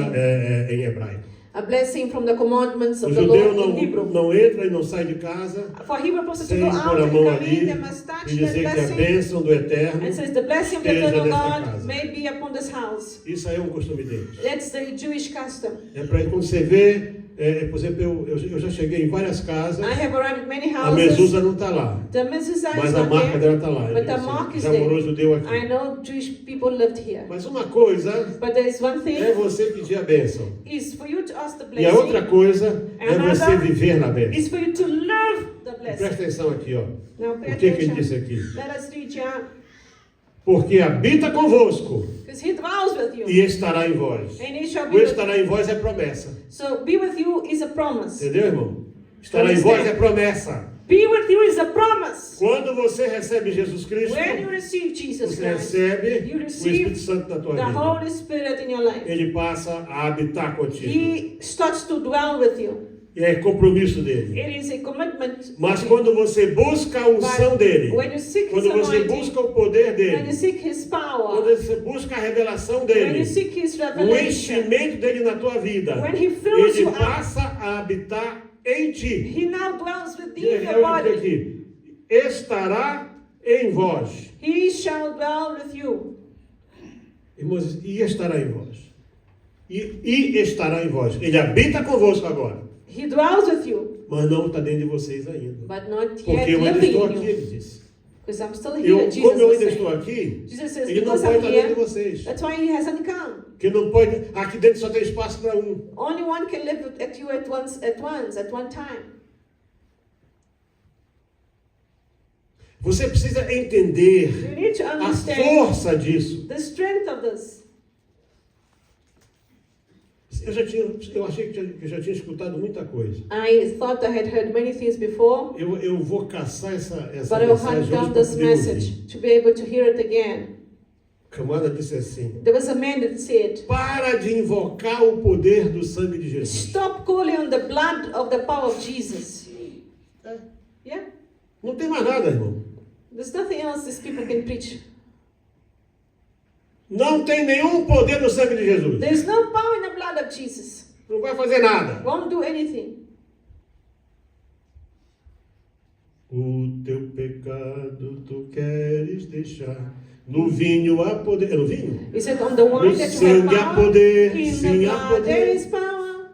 Speaker 1: em hebraico.
Speaker 2: A blessing from the commandments
Speaker 1: O
Speaker 2: of the
Speaker 1: judeu
Speaker 2: Lord in Hebrew.
Speaker 1: não entra e não sai de casa
Speaker 2: For Hebrew person to
Speaker 1: sem
Speaker 2: go
Speaker 1: pôr
Speaker 2: out
Speaker 1: a
Speaker 2: and
Speaker 1: mão
Speaker 2: come
Speaker 1: ali
Speaker 2: in, they must touch
Speaker 1: e
Speaker 2: that
Speaker 1: dizer que a
Speaker 2: blessing.
Speaker 1: bênção do Eterno
Speaker 2: And says the blessing of the
Speaker 1: esteja
Speaker 2: eternal
Speaker 1: nesta
Speaker 2: God
Speaker 1: casa.
Speaker 2: may be upon this house.
Speaker 1: Isso aí é um costume deles.
Speaker 2: That's the Jewish custom.
Speaker 1: É para quando você vê, por exemplo, eu já cheguei em várias casas,
Speaker 2: I have arrived at many
Speaker 1: a
Speaker 2: houses.
Speaker 1: mezuzá não está lá,
Speaker 2: The mezuzah is
Speaker 1: mas a
Speaker 2: not
Speaker 1: marca
Speaker 2: there,
Speaker 1: dela está lá.
Speaker 2: but the mark is
Speaker 1: Já morou
Speaker 2: there.
Speaker 1: judeu
Speaker 2: I
Speaker 1: aqui.
Speaker 2: know Jewish people lived here.
Speaker 1: Mas uma coisa
Speaker 2: But there is one thing,
Speaker 1: é você pedir a bênção.
Speaker 2: is for you to ask the
Speaker 1: E a outra
Speaker 2: blessing,
Speaker 1: coisa é
Speaker 2: Another
Speaker 1: você viver na bênção.
Speaker 2: is for you to live the
Speaker 1: Presta
Speaker 2: blessing.
Speaker 1: atenção aqui, ó.
Speaker 2: Now pay
Speaker 1: O que ele
Speaker 2: attention.
Speaker 1: disse aqui?
Speaker 2: Let us read here.
Speaker 1: Porque habita convosco
Speaker 2: Because he dwells with you.
Speaker 1: e estará em vós.
Speaker 2: And he shall
Speaker 1: O
Speaker 2: be with you.
Speaker 1: estará em vós é promessa.
Speaker 2: So be with you is a promise.
Speaker 1: Entendeu, irmão? Estará em vós é promessa.
Speaker 2: Be with you is a promise.
Speaker 1: Quando você recebe Jesus Cristo,
Speaker 2: When you receive Jesus
Speaker 1: você
Speaker 2: Christ,
Speaker 1: recebe
Speaker 2: you
Speaker 1: o Espírito Santo na tua
Speaker 2: the
Speaker 1: vida.
Speaker 2: Holy Spirit in your life.
Speaker 1: Ele passa a habitar contigo.
Speaker 2: He starts to dwell with you.
Speaker 1: E é compromisso dele.
Speaker 2: It is a commitment.
Speaker 1: Mas quando você busca a unção dele,
Speaker 2: When you seek His
Speaker 1: quando você
Speaker 2: anointing,
Speaker 1: busca o poder
Speaker 2: when
Speaker 1: dele,
Speaker 2: you seek His
Speaker 1: quando
Speaker 2: power,
Speaker 1: você busca a revelação
Speaker 2: when
Speaker 1: dele,
Speaker 2: you seek His
Speaker 1: o
Speaker 2: revelation,
Speaker 1: enchimento dele na tua vida,
Speaker 2: when He fills
Speaker 1: ele
Speaker 2: you up,
Speaker 1: passa a habitar em ti.
Speaker 2: He now dwells
Speaker 1: E
Speaker 2: within
Speaker 1: ele
Speaker 2: your body.
Speaker 1: aqui, estará em vós.
Speaker 2: He shall dwell with you.
Speaker 1: Irmãos, e estará em vós. E estará em vós. Ele habita convosco agora.
Speaker 2: He dwells with you,
Speaker 1: Mas não está dentro de vocês ainda.
Speaker 2: but not
Speaker 1: Porque
Speaker 2: yet
Speaker 1: eu ainda
Speaker 2: living
Speaker 1: estou
Speaker 2: in
Speaker 1: aqui,
Speaker 2: you.
Speaker 1: ele disse.
Speaker 2: Because I'm still here. Jesus
Speaker 1: Como eu
Speaker 2: was
Speaker 1: ainda estou
Speaker 2: saying.
Speaker 1: aqui,
Speaker 2: Jesus says,
Speaker 1: ele não
Speaker 2: because
Speaker 1: pode
Speaker 2: I'm
Speaker 1: estar dentro de
Speaker 2: here,
Speaker 1: vocês.
Speaker 2: that's why He hasn't come.
Speaker 1: Que não pode. Aqui dentro só tem espaço para um.
Speaker 2: Only one can live at you at one time.
Speaker 1: Você precisa entender
Speaker 2: You need to
Speaker 1: a
Speaker 2: understand
Speaker 1: força disso.
Speaker 2: the strength of this.
Speaker 1: Eu achei que eu já tinha escutado muita coisa.
Speaker 2: I thought I had heard many things before,
Speaker 1: Eu vou caçar essa
Speaker 2: but I will hunt
Speaker 1: mensagem
Speaker 2: down
Speaker 1: hoje para
Speaker 2: this
Speaker 1: poder ouvir.
Speaker 2: message to be able to hear it again.
Speaker 1: O camarada disse assim:
Speaker 2: There was a man that said,
Speaker 1: para de invocar o poder do sangue de Jesus.
Speaker 2: stop calling on the blood of the power of Jesus.
Speaker 1: É.
Speaker 2: Yeah?
Speaker 1: Não tem mais nada, irmão.
Speaker 2: There's nothing else these people can preach.
Speaker 1: Não tem nenhum poder no sangue de Jesus.
Speaker 2: There's no power in the blood of Jesus.
Speaker 1: Não vai fazer nada.
Speaker 2: Won't do anything.
Speaker 1: O teu pecado tu queres deixar. No vinho há poder. É no vinho?
Speaker 2: He said, on the wine
Speaker 1: No
Speaker 2: that you
Speaker 1: sangue há
Speaker 2: have power,
Speaker 1: poder.
Speaker 2: in the
Speaker 1: Sim, há
Speaker 2: blood there
Speaker 1: poder.
Speaker 2: is power.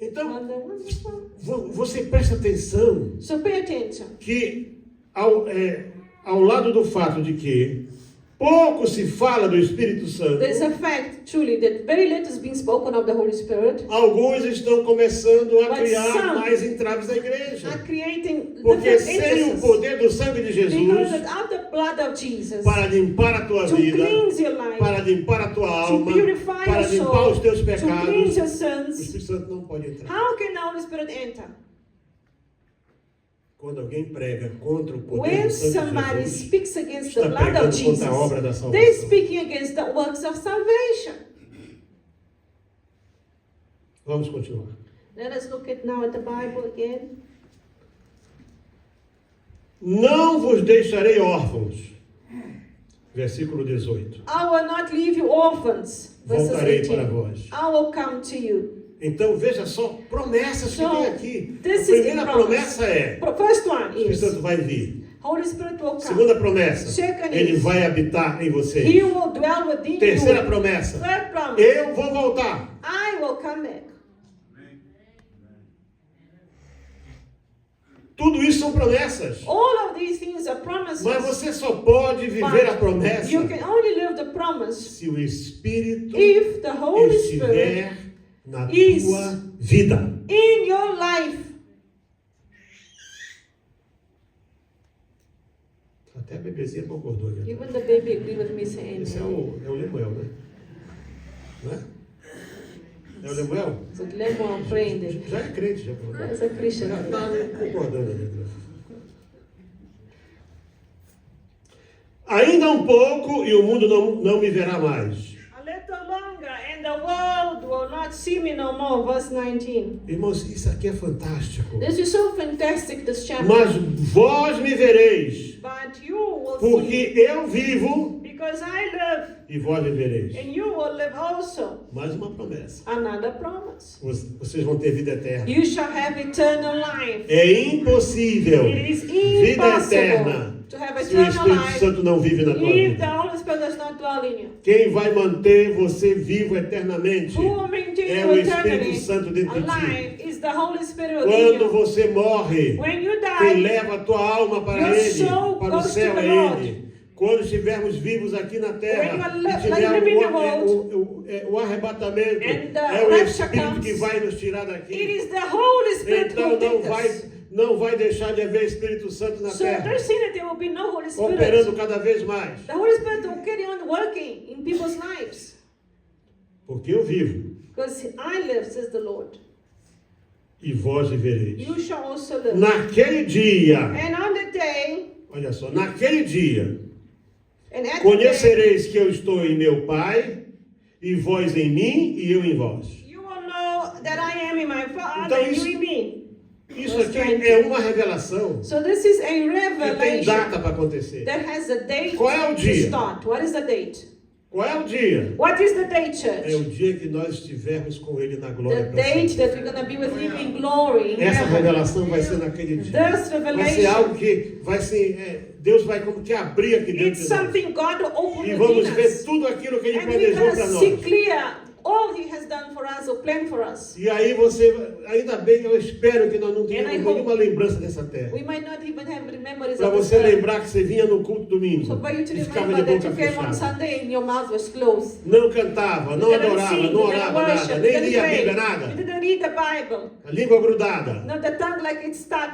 Speaker 1: Então,
Speaker 2: On the wine is power.
Speaker 1: você presta atenção
Speaker 2: So pay attention.
Speaker 1: que ao lado do fato de que pouco se fala do Espírito Santo,
Speaker 2: There's a fact, truly, that very little is being spoken of the Holy Spirit.
Speaker 1: alguns estão começando a
Speaker 2: But
Speaker 1: criar
Speaker 2: some
Speaker 1: mais entraves na igreja.
Speaker 2: Are creating
Speaker 1: Porque
Speaker 2: different
Speaker 1: sem o
Speaker 2: interests.
Speaker 1: poder do sangue de Jesus
Speaker 2: Because without the blood of Jesus,
Speaker 1: para limpar a tua
Speaker 2: to
Speaker 1: vida,
Speaker 2: cleanse your life,
Speaker 1: para limpar a tua
Speaker 2: to
Speaker 1: alma,
Speaker 2: purify
Speaker 1: para
Speaker 2: your
Speaker 1: limpar
Speaker 2: soul,
Speaker 1: os teus
Speaker 2: to cleanse
Speaker 1: pecados,
Speaker 2: your
Speaker 1: o
Speaker 2: sins,
Speaker 1: Espírito Santo não pode entrar.
Speaker 2: how can the Holy Spirit enter?
Speaker 1: Quando alguém prega contra o poder
Speaker 2: When
Speaker 1: do sangue de
Speaker 2: somebody
Speaker 1: Jesus,
Speaker 2: speaks against the
Speaker 1: está
Speaker 2: blood
Speaker 1: pregando
Speaker 2: of
Speaker 1: contra
Speaker 2: Jesus,
Speaker 1: a obra da
Speaker 2: they're
Speaker 1: salvação.
Speaker 2: speaking against the works of salvation.
Speaker 1: Vamos continuar.
Speaker 2: Let us look at now at the Bible again.
Speaker 1: Não vos deixarei órfãos. Versículo 18.
Speaker 2: I will not leave you orphans. Verses
Speaker 1: Voltarei
Speaker 2: 18.
Speaker 1: para vós.
Speaker 2: I will come to you.
Speaker 1: Então veja só, promessas que
Speaker 2: So,
Speaker 1: tem aqui. A
Speaker 2: this is
Speaker 1: primeira
Speaker 2: a promise.
Speaker 1: promessa é:
Speaker 2: First one
Speaker 1: o Espírito
Speaker 2: is
Speaker 1: Santo vai vir.
Speaker 2: Holy Spirit will come.
Speaker 1: Segunda promessa,
Speaker 2: Second
Speaker 1: ele
Speaker 2: is,
Speaker 1: vai habitar em você.
Speaker 2: He will dwell within
Speaker 1: Terceira
Speaker 2: you.
Speaker 1: promessa,
Speaker 2: Third promise,
Speaker 1: eu vou voltar.
Speaker 2: I will come back.
Speaker 1: Tudo isso são promessas.
Speaker 2: All of these things are promises.
Speaker 1: Mas você só pode viver a promessa
Speaker 2: You can only live the promise
Speaker 1: se o Espírito
Speaker 2: if the Holy Spirit
Speaker 1: estiver na
Speaker 2: is
Speaker 1: tua vida.
Speaker 2: in your life.
Speaker 1: Até a bebezinha concordou aqui.
Speaker 2: Even the baby agree with me saying
Speaker 1: Esse é
Speaker 2: amen.
Speaker 1: o Lemuel, né? Não é? É o Lemuel?
Speaker 2: So Lemon praying.
Speaker 1: Já é crente, já falou.
Speaker 2: That's a Christian.
Speaker 1: Já está concordando ali. Ainda um pouco e o mundo não me verá mais.
Speaker 2: A little longer and the world will not see me no more. Verse 19.
Speaker 1: Irmãos, isso aqui é fantástico.
Speaker 2: This is so fantastic, this chapter.
Speaker 1: Mas vós me vereis,
Speaker 2: But you will
Speaker 1: porque
Speaker 2: see,
Speaker 1: eu vivo
Speaker 2: because I live,
Speaker 1: e vós vivereis.
Speaker 2: and you will live also.
Speaker 1: Mais uma promessa.
Speaker 2: Another promise.
Speaker 1: Vocês vão ter vida eterna.
Speaker 2: You shall have eternal life.
Speaker 1: É impossível
Speaker 2: It is
Speaker 1: vida
Speaker 2: impossible
Speaker 1: eterna
Speaker 2: to have
Speaker 1: se o
Speaker 2: eternal
Speaker 1: Espírito
Speaker 2: life
Speaker 1: Santo não vive na tua
Speaker 2: if the
Speaker 1: vida.
Speaker 2: Holy Spirit does not dwell in you.
Speaker 1: Quem vai manter você vivo eternamente
Speaker 2: Who will maintain
Speaker 1: é
Speaker 2: you
Speaker 1: o Espírito
Speaker 2: eternally
Speaker 1: Santo dentro de ti.
Speaker 2: alive is the Holy Spirit within
Speaker 1: Quando
Speaker 2: you.
Speaker 1: você morre,
Speaker 2: When you
Speaker 1: quem
Speaker 2: die,
Speaker 1: leva a tua alma para
Speaker 2: your
Speaker 1: Ele,
Speaker 2: soul
Speaker 1: para o
Speaker 2: goes
Speaker 1: céu
Speaker 2: to the
Speaker 1: é
Speaker 2: Lord.
Speaker 1: Ele. Quando estivermos vivos aqui na
Speaker 2: When you
Speaker 1: terra
Speaker 2: are
Speaker 1: e
Speaker 2: like
Speaker 1: tiver
Speaker 2: living in the world,
Speaker 1: o arrebatamento,
Speaker 2: and the
Speaker 1: é o
Speaker 2: rapture
Speaker 1: Espírito
Speaker 2: comes,
Speaker 1: que vai nos tirar
Speaker 2: it
Speaker 1: daqui.
Speaker 2: is the Holy Spirit
Speaker 1: Então
Speaker 2: who takes us.
Speaker 1: não vai deixar de haver Espírito Santo na
Speaker 2: So
Speaker 1: terra,
Speaker 2: there's saying that there will be no Holy Spirit.
Speaker 1: operando cada vez mais.
Speaker 2: The Holy Spirit will carry on working in people's lives.
Speaker 1: Porque eu vivo
Speaker 2: Because I live, says the Lord.
Speaker 1: e vós vivereis.
Speaker 2: You shall also live.
Speaker 1: Naquele dia,
Speaker 2: And on the day,
Speaker 1: olha só, naquele dia,
Speaker 2: and at the day,
Speaker 1: conhecereis que eu estou em meu Pai, e vós em mim, e eu em vós.
Speaker 2: you will know that I am in my Father
Speaker 1: Então,
Speaker 2: and
Speaker 1: isso-
Speaker 2: you in me.
Speaker 1: Isso aqui é uma revelação
Speaker 2: So this is a
Speaker 1: que tem
Speaker 2: revelation
Speaker 1: data para acontecer.
Speaker 2: that has a date
Speaker 1: Qual é o
Speaker 2: to
Speaker 1: dia?
Speaker 2: start. What is the date?
Speaker 1: Qual é o dia?
Speaker 2: What is the date,
Speaker 1: É o
Speaker 2: church?
Speaker 1: dia que nós estivermos com Ele na glória.
Speaker 2: The
Speaker 1: pra sempre.
Speaker 2: date that we're going to be with Him in glory. In
Speaker 1: Essa
Speaker 2: heaven.
Speaker 1: revelação vai ser naquele dia.
Speaker 2: This
Speaker 1: Vai ser
Speaker 2: revelation,
Speaker 1: algo que vai ser, Deus vai como que abrir aqui dentro
Speaker 2: it's
Speaker 1: de nós.
Speaker 2: something God will open
Speaker 1: E vamos
Speaker 2: within
Speaker 1: ver
Speaker 2: us.
Speaker 1: tudo aquilo que Ele
Speaker 2: And we're
Speaker 1: planejou
Speaker 2: going
Speaker 1: para
Speaker 2: to see
Speaker 1: nós.
Speaker 2: clear all He has done for us or planned for us.
Speaker 1: E aí você, ainda bem, eu espero que nós não
Speaker 2: And I
Speaker 1: tenhamos
Speaker 2: hope-
Speaker 1: nenhuma lembrança dessa terra.
Speaker 2: We might not even have memories
Speaker 1: Para
Speaker 2: of this
Speaker 1: você
Speaker 2: earth.
Speaker 1: lembrar que você vinha no culto domingo
Speaker 2: So for you to
Speaker 1: e ficava
Speaker 2: remember
Speaker 1: de
Speaker 2: that
Speaker 1: boca
Speaker 2: you came on
Speaker 1: fechada.
Speaker 2: Sunday and your mouth was closed.
Speaker 1: Não cantava, não
Speaker 2: You didn't
Speaker 1: adorava,
Speaker 2: sing,
Speaker 1: não
Speaker 2: you didn't
Speaker 1: orava
Speaker 2: worship,
Speaker 1: nada,
Speaker 2: you
Speaker 1: nem
Speaker 2: didn't
Speaker 1: lia a
Speaker 2: pray,
Speaker 1: Bíblia,
Speaker 2: you
Speaker 1: nada.
Speaker 2: didn't read the Bible.
Speaker 1: A língua grudada.
Speaker 2: Not the tongue like it's stuck.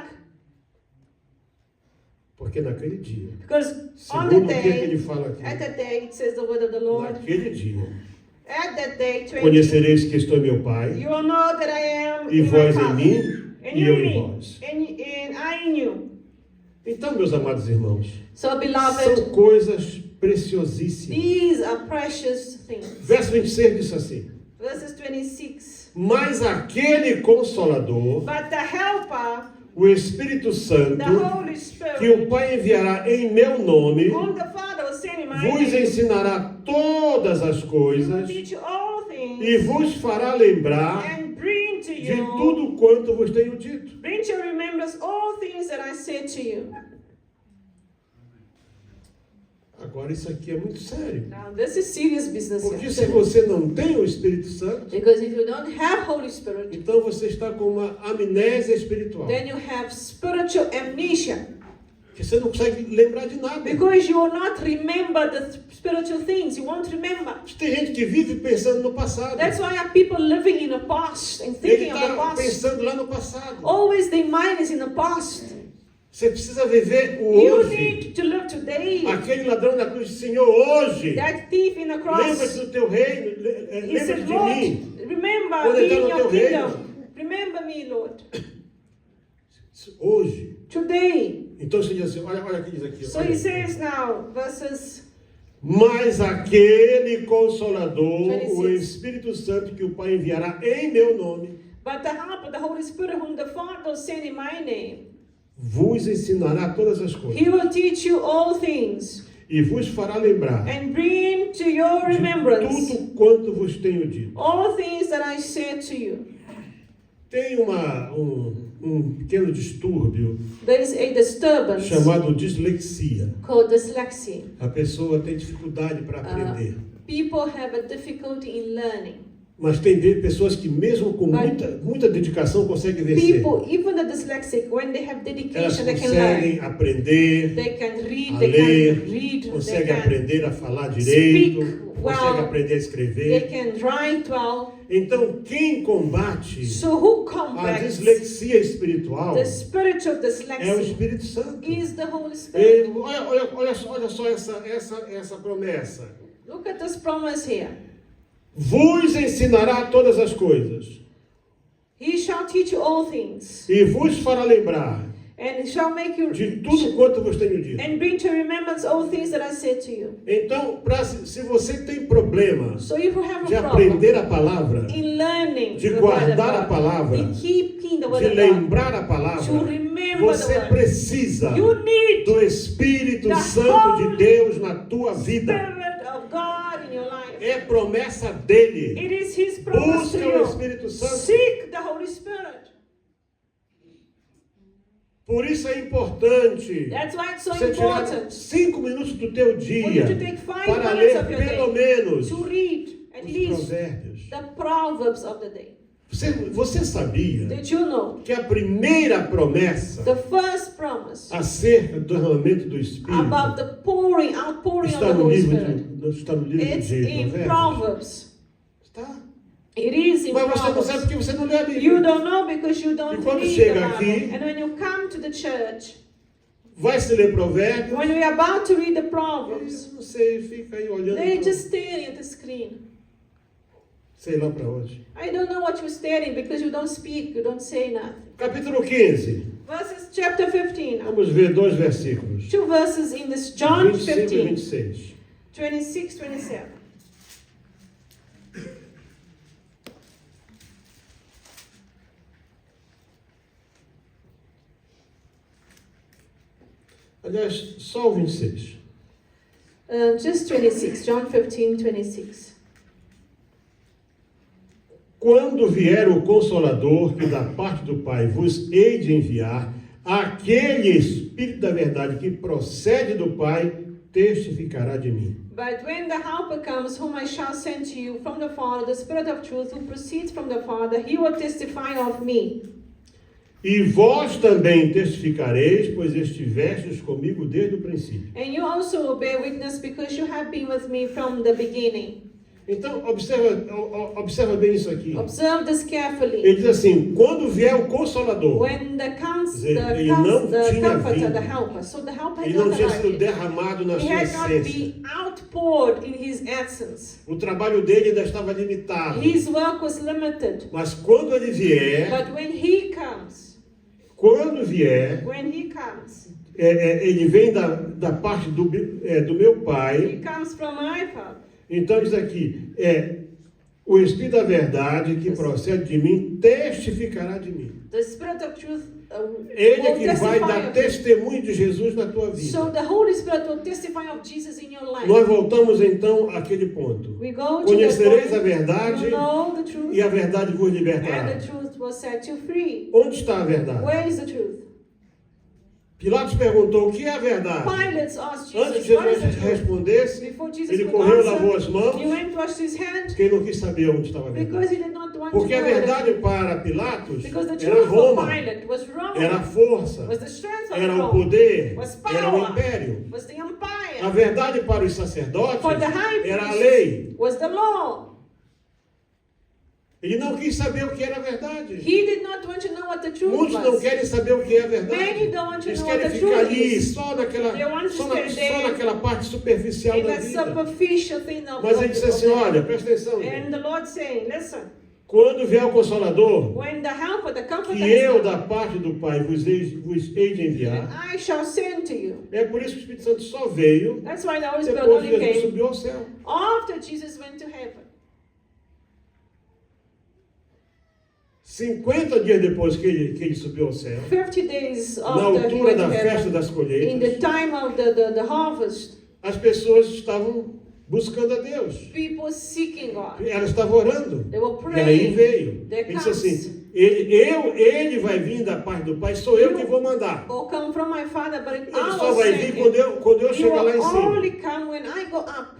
Speaker 1: Porque naquele dia,
Speaker 2: Because on
Speaker 1: segundo
Speaker 2: the
Speaker 1: o que ele
Speaker 2: day,
Speaker 1: fala aqui,
Speaker 2: at the day, it says the word of the Lord.
Speaker 1: naquele dia,
Speaker 2: At that day, 20,
Speaker 1: conhecereis que estou em meu Pai,
Speaker 2: you will know that I am
Speaker 1: e
Speaker 2: in my
Speaker 1: vós em
Speaker 2: Father.
Speaker 1: mim,
Speaker 2: And
Speaker 1: e
Speaker 2: you
Speaker 1: eu
Speaker 2: in
Speaker 1: em
Speaker 2: me.
Speaker 1: vós.
Speaker 2: And I in you.
Speaker 1: Então, meus amados irmãos,
Speaker 2: So,
Speaker 1: são
Speaker 2: beloved,
Speaker 1: coisas preciosíssimas.
Speaker 2: these are precious things.
Speaker 1: Verso 26 diz assim:
Speaker 2: Verses 26.
Speaker 1: mas aquele Consolador,
Speaker 2: But the Helper,
Speaker 1: o Espírito Santo,
Speaker 2: the Holy
Speaker 1: que
Speaker 2: Spirit,
Speaker 1: o Pai enviará em meu nome,
Speaker 2: whom the Father will send in my
Speaker 1: vos
Speaker 2: name,
Speaker 1: ensinará todas as
Speaker 2: He will
Speaker 1: coisas
Speaker 2: teach you all things
Speaker 1: e vos fará lembrar
Speaker 2: and bring to
Speaker 1: de
Speaker 2: you,
Speaker 1: tudo quanto vos tenho dito.
Speaker 2: bring to your remembrance all things that I said to you.
Speaker 1: Agora isso aqui é muito sério.
Speaker 2: Now, this is serious business
Speaker 1: Porque
Speaker 2: here.
Speaker 1: se você não tem o Espírito Santo,
Speaker 2: Because if you don't have Holy Spirit,
Speaker 1: então você está com uma amnésia espiritual.
Speaker 2: then you have spiritual amnesia.
Speaker 1: Que você não consegue lembrar de nada.
Speaker 2: Because you will not remember the spiritual things. You won't remember.
Speaker 1: Tem gente que vive pensando no passado.
Speaker 2: That's why are people living in the past and
Speaker 1: Ele
Speaker 2: thinking of the
Speaker 1: está
Speaker 2: past.
Speaker 1: pensando lá no passado.
Speaker 2: Always their mind is in the past.
Speaker 1: Você precisa viver o
Speaker 2: You
Speaker 1: hoje.
Speaker 2: need to live today.
Speaker 1: Aquele ladrão na cruz disse, Senhor, hoje,
Speaker 2: That thief in the
Speaker 1: lembra-te
Speaker 2: cross,
Speaker 1: do teu reino,
Speaker 2: he
Speaker 1: lembra-te
Speaker 2: said,
Speaker 1: de
Speaker 2: Lord,
Speaker 1: mim.
Speaker 2: remember
Speaker 1: Quando
Speaker 2: me
Speaker 1: entrar
Speaker 2: in
Speaker 1: no
Speaker 2: your
Speaker 1: teu reino.
Speaker 2: kingdom. Remember me, Lord.
Speaker 1: Hoje.
Speaker 2: Today.
Speaker 1: Então você diz assim, olha o que diz aqui.
Speaker 2: So
Speaker 1: olha.
Speaker 2: he says now, verses,
Speaker 1: Mas aquele Consolador,
Speaker 2: 26.
Speaker 1: o Espírito Santo que o Pai enviará em meu nome,
Speaker 2: but the Helper, the Holy Spirit, whom the Father will send in my name,
Speaker 1: vos ensinará todas as coisas
Speaker 2: he will teach you all things
Speaker 1: e vos fará lembrar
Speaker 2: and bring to your
Speaker 1: de
Speaker 2: remembrance
Speaker 1: tudo quanto vos tenho dito.
Speaker 2: all things that I said to you.
Speaker 1: Tem um pequeno distúrbio
Speaker 2: There is a disturbance
Speaker 1: chamado dislexia.
Speaker 2: called dyslexia.
Speaker 1: A pessoa tem dificuldade para aprender.
Speaker 2: People have a difficulty in learning.
Speaker 1: Mas tem pessoas que mesmo com muita dedicação conseguem vencer.
Speaker 2: People, even the dyslexic, when they have
Speaker 1: Elas
Speaker 2: dedication, they can learn.
Speaker 1: conseguem aprender,
Speaker 2: They can read,
Speaker 1: a
Speaker 2: they
Speaker 1: ler,
Speaker 2: can read, they
Speaker 1: conseguem
Speaker 2: can,
Speaker 1: aprender a falar direito,
Speaker 2: speak well,
Speaker 1: conseguem aprender a
Speaker 2: they
Speaker 1: escrever.
Speaker 2: can write well.
Speaker 1: Então, quem combate
Speaker 2: So who
Speaker 1: a
Speaker 2: combats
Speaker 1: dislexia espiritual
Speaker 2: the spiritual
Speaker 1: é o
Speaker 2: dyslexia
Speaker 1: Espírito Santo.
Speaker 2: is the Holy Spirit.
Speaker 1: Olha só essa promessa.
Speaker 2: Look at this promise here.
Speaker 1: Vos ensinará todas as coisas
Speaker 2: He shall teach you all things,
Speaker 1: e vos fará lembrar
Speaker 2: and he shall make you
Speaker 1: de tudo quanto vos tenho dito.
Speaker 2: and bring to remembrance all things that I said to you.
Speaker 1: Então, se você tem problema
Speaker 2: So if you have
Speaker 1: de
Speaker 2: a problem
Speaker 1: aprender a palavra,
Speaker 2: in learning
Speaker 1: de
Speaker 2: the word of
Speaker 1: guardar a
Speaker 2: God,
Speaker 1: palavra,
Speaker 2: in keeping the word
Speaker 1: de
Speaker 2: of God,
Speaker 1: lembrar a palavra,
Speaker 2: to remember
Speaker 1: você
Speaker 2: the word,
Speaker 1: precisa
Speaker 2: you need
Speaker 1: do Espírito
Speaker 2: the
Speaker 1: Santo de
Speaker 2: Holy
Speaker 1: Deus na tua vida.
Speaker 2: Spirit of God in your life.
Speaker 1: É promessa dele.
Speaker 2: It is His promise to
Speaker 1: Busca o
Speaker 2: you.
Speaker 1: Espírito Santo.
Speaker 2: Seek the Holy Spirit.
Speaker 1: Por isso é importante
Speaker 2: That's why it's so
Speaker 1: você tirar
Speaker 2: important
Speaker 1: 5 minutos do teu
Speaker 2: for
Speaker 1: dia
Speaker 2: you to take 5
Speaker 1: para
Speaker 2: minutes
Speaker 1: ler
Speaker 2: of your
Speaker 1: pelo
Speaker 2: day
Speaker 1: menos
Speaker 2: to read at
Speaker 1: os
Speaker 2: least
Speaker 1: provérbios.
Speaker 2: the Proverbs of the day.
Speaker 1: Você sabia
Speaker 2: Did you know
Speaker 1: que a primeira promessa
Speaker 2: the first promise
Speaker 1: acerca do derramamento do Espírito
Speaker 2: about the outpouring of
Speaker 1: está
Speaker 2: the
Speaker 1: no
Speaker 2: Holy
Speaker 1: livro
Speaker 2: Spirit?
Speaker 1: está no livro
Speaker 2: It's
Speaker 1: de
Speaker 2: in
Speaker 1: Provérbios?
Speaker 2: Proverbs.
Speaker 1: Está.
Speaker 2: It is in
Speaker 1: Mas você não sabe
Speaker 2: Proverbs.
Speaker 1: porque você não lê a Bíblia.
Speaker 2: You don't know because you don't
Speaker 1: E quando
Speaker 2: read
Speaker 1: chega
Speaker 2: the Bible.
Speaker 1: aqui-
Speaker 2: And when you come to the church,
Speaker 1: Vai se ler Provérbios?
Speaker 2: when we are about to read the Proverbs,
Speaker 1: Eu não sei, fica aí olhando.
Speaker 2: they're
Speaker 1: pra-
Speaker 2: just staring at the screen.
Speaker 1: Sei lá para onde.
Speaker 2: I don't know what you're staring because you don't speak, you don't say nothing.
Speaker 1: Capítulo 15.
Speaker 2: Verses chapter 15. Now.
Speaker 1: Vamos ver 2 versículos.
Speaker 2: 2 verses in this John
Speaker 1: 25 e
Speaker 2: 15,
Speaker 1: 26.
Speaker 2: 26, 27.
Speaker 1: Aliás, só o 26.
Speaker 2: Just 26, John 15, 26.
Speaker 1: Quando vier o Consolador, que da parte do Pai vos hei de enviar, aquele Espírito da verdade que procede do Pai, testificará de mim.
Speaker 2: But when the Helper comes, whom I shall send to you from the Father, the Spirit of truth, who proceeds from the Father, he will testify of me.
Speaker 1: E vós também testificareis, pois estivestes comigo desde o princípio.
Speaker 2: And you also will bear witness because you have been with me from the beginning.
Speaker 1: Então, observa bem isso aqui.
Speaker 2: Observe this carefully.
Speaker 1: Ele diz assim, quando vier o Consolador,
Speaker 2: When the
Speaker 1: Ele não tinha
Speaker 2: Comforter,
Speaker 1: vindo.
Speaker 2: the Helper, so the Helper had
Speaker 1: ele não
Speaker 2: not
Speaker 1: tinha sido
Speaker 2: arrived.
Speaker 1: derramado na
Speaker 2: He
Speaker 1: sua
Speaker 2: had not
Speaker 1: essência.
Speaker 2: been outpoured in his essence.
Speaker 1: O trabalho dele ainda estava limitado.
Speaker 2: His work was limited.
Speaker 1: Mas quando ele vier,
Speaker 2: But when he comes,
Speaker 1: ele vem da parte do meu Pai.
Speaker 2: he comes from my Father.
Speaker 1: Então diz aqui, o Espírito da verdade que procede de mim testificará de mim.
Speaker 2: The Spirit of truth
Speaker 1: Ele é
Speaker 2: will
Speaker 1: que vai
Speaker 2: testify
Speaker 1: dar
Speaker 2: of you.
Speaker 1: testemunho de Jesus na tua vida.
Speaker 2: So the Holy Spirit will testify of Jesus in your life.
Speaker 1: Nós voltamos então àquele ponto.
Speaker 2: We go to
Speaker 1: Conhecereis
Speaker 2: the
Speaker 1: a verdade
Speaker 2: you know the truth,
Speaker 1: e a verdade vos
Speaker 2: and
Speaker 1: libertará.
Speaker 2: the truth will set you free.
Speaker 1: Onde está a verdade?
Speaker 2: Where is the truth?
Speaker 1: Pilatos perguntou o que é a verdade.
Speaker 2: Pilate asked
Speaker 1: Antes
Speaker 2: Jesus,
Speaker 1: de
Speaker 2: what is
Speaker 1: Jesus
Speaker 2: the truth?
Speaker 1: respondesse,
Speaker 2: Before Jesus
Speaker 1: ele
Speaker 2: could
Speaker 1: correu, lavou
Speaker 2: answer,
Speaker 1: as mãos,
Speaker 2: he went, washed his hand,
Speaker 1: porque ele não quis saber onde estava a
Speaker 2: because
Speaker 1: verdade.
Speaker 2: he did not want
Speaker 1: Porque
Speaker 2: to
Speaker 1: a
Speaker 2: know
Speaker 1: verdade
Speaker 2: that.
Speaker 1: para Pilatos
Speaker 2: Because the
Speaker 1: era
Speaker 2: truth for
Speaker 1: Roma,
Speaker 2: Pilate was Rome,
Speaker 1: era a força,
Speaker 2: was the strength of
Speaker 1: era o
Speaker 2: Rome,
Speaker 1: poder,
Speaker 2: was
Speaker 1: era o
Speaker 2: power,
Speaker 1: império.
Speaker 2: was the
Speaker 1: A
Speaker 2: empire,
Speaker 1: verdade para os sacerdotes
Speaker 2: for the high
Speaker 1: era a
Speaker 2: priest,
Speaker 1: lei.
Speaker 2: was the law.
Speaker 1: Ele não quis saber o que era a verdade.
Speaker 2: He did not want to know what the truth
Speaker 1: Muitos não
Speaker 2: was.
Speaker 1: querem saber o que é a verdade.
Speaker 2: Many don't want to
Speaker 1: Eles
Speaker 2: know what
Speaker 1: querem
Speaker 2: the
Speaker 1: ficar
Speaker 2: truth
Speaker 1: ali
Speaker 2: is.
Speaker 1: só naquela,
Speaker 2: They want to
Speaker 1: só
Speaker 2: stay there
Speaker 1: naquela parte superficial
Speaker 2: In
Speaker 1: da
Speaker 2: the
Speaker 1: vida.
Speaker 2: superficial thing of
Speaker 1: Mas ele disse assim,
Speaker 2: of-
Speaker 1: olha, presta atenção.
Speaker 2: And the Lord saying, listen,
Speaker 1: Quando vier o Consolador,
Speaker 2: when the helper, the comforter
Speaker 1: que eu
Speaker 2: is
Speaker 1: da parte do Pai vos hei de enviar.
Speaker 2: I shall send to you.
Speaker 1: É por isso que o Espírito Santo só veio
Speaker 2: That's why the Holy Spirit
Speaker 1: depois que
Speaker 2: only
Speaker 1: Jesus
Speaker 2: came
Speaker 1: subiu ao céu.
Speaker 2: after Jesus went to heaven.
Speaker 1: 50 dias depois que ele subiu ao céu,
Speaker 2: 50 days
Speaker 1: na
Speaker 2: after he
Speaker 1: altura
Speaker 2: went
Speaker 1: da
Speaker 2: to
Speaker 1: festa
Speaker 2: heaven,
Speaker 1: das
Speaker 2: in
Speaker 1: colheitas,
Speaker 2: the time of the harvest,
Speaker 1: as pessoas estavam buscando a Deus.
Speaker 2: people seeking God.
Speaker 1: Elas estavam orando.
Speaker 2: They were
Speaker 1: E aí
Speaker 2: praying.
Speaker 1: veio.
Speaker 2: There
Speaker 1: Ele disse
Speaker 2: comes.
Speaker 1: assim, ele vai vir da parte do Pai, sou eu que vou mandar.
Speaker 2: Or come from my Father, but
Speaker 1: Ele
Speaker 2: I
Speaker 1: só
Speaker 2: will
Speaker 1: vai
Speaker 2: send
Speaker 1: vir
Speaker 2: you.
Speaker 1: quando eu
Speaker 2: You
Speaker 1: chegar lá em
Speaker 2: will
Speaker 1: cima.
Speaker 2: only come when I go up.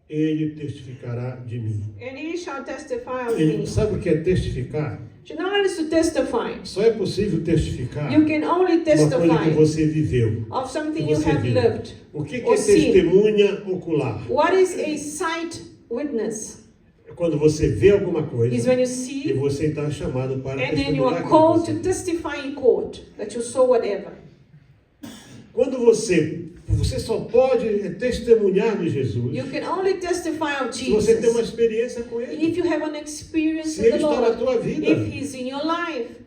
Speaker 1: Ele testificará de mim.
Speaker 2: And he shall testify of
Speaker 1: Ele
Speaker 2: me.
Speaker 1: sabe o que é testificar?
Speaker 2: You know what is to testify?
Speaker 1: Só é possível testificar
Speaker 2: You can only
Speaker 1: uma coisa que
Speaker 2: testify
Speaker 1: você viveu.
Speaker 2: of something
Speaker 1: que
Speaker 2: you
Speaker 1: você
Speaker 2: have
Speaker 1: viu.
Speaker 2: lived.
Speaker 1: O que
Speaker 2: Ou
Speaker 1: é
Speaker 2: sim.
Speaker 1: testemunha ocular?
Speaker 2: What is a sight witness?
Speaker 1: É quando você vê alguma
Speaker 2: Is
Speaker 1: coisa
Speaker 2: when you
Speaker 1: e
Speaker 2: see
Speaker 1: você está chamado para
Speaker 2: and then you
Speaker 1: testemunhar.
Speaker 2: are
Speaker 1: aquilo
Speaker 2: called
Speaker 1: que
Speaker 2: to
Speaker 1: você
Speaker 2: testify in court that you saw whatever.
Speaker 1: Quando você só pode testemunhar de Jesus
Speaker 2: You can only testify of
Speaker 1: se você tem uma
Speaker 2: Jesus
Speaker 1: experiência com Ele.
Speaker 2: if you have an experience
Speaker 1: Se
Speaker 2: with
Speaker 1: Ele
Speaker 2: the
Speaker 1: está na
Speaker 2: Lord,
Speaker 1: tua vida.
Speaker 2: if He's in your life.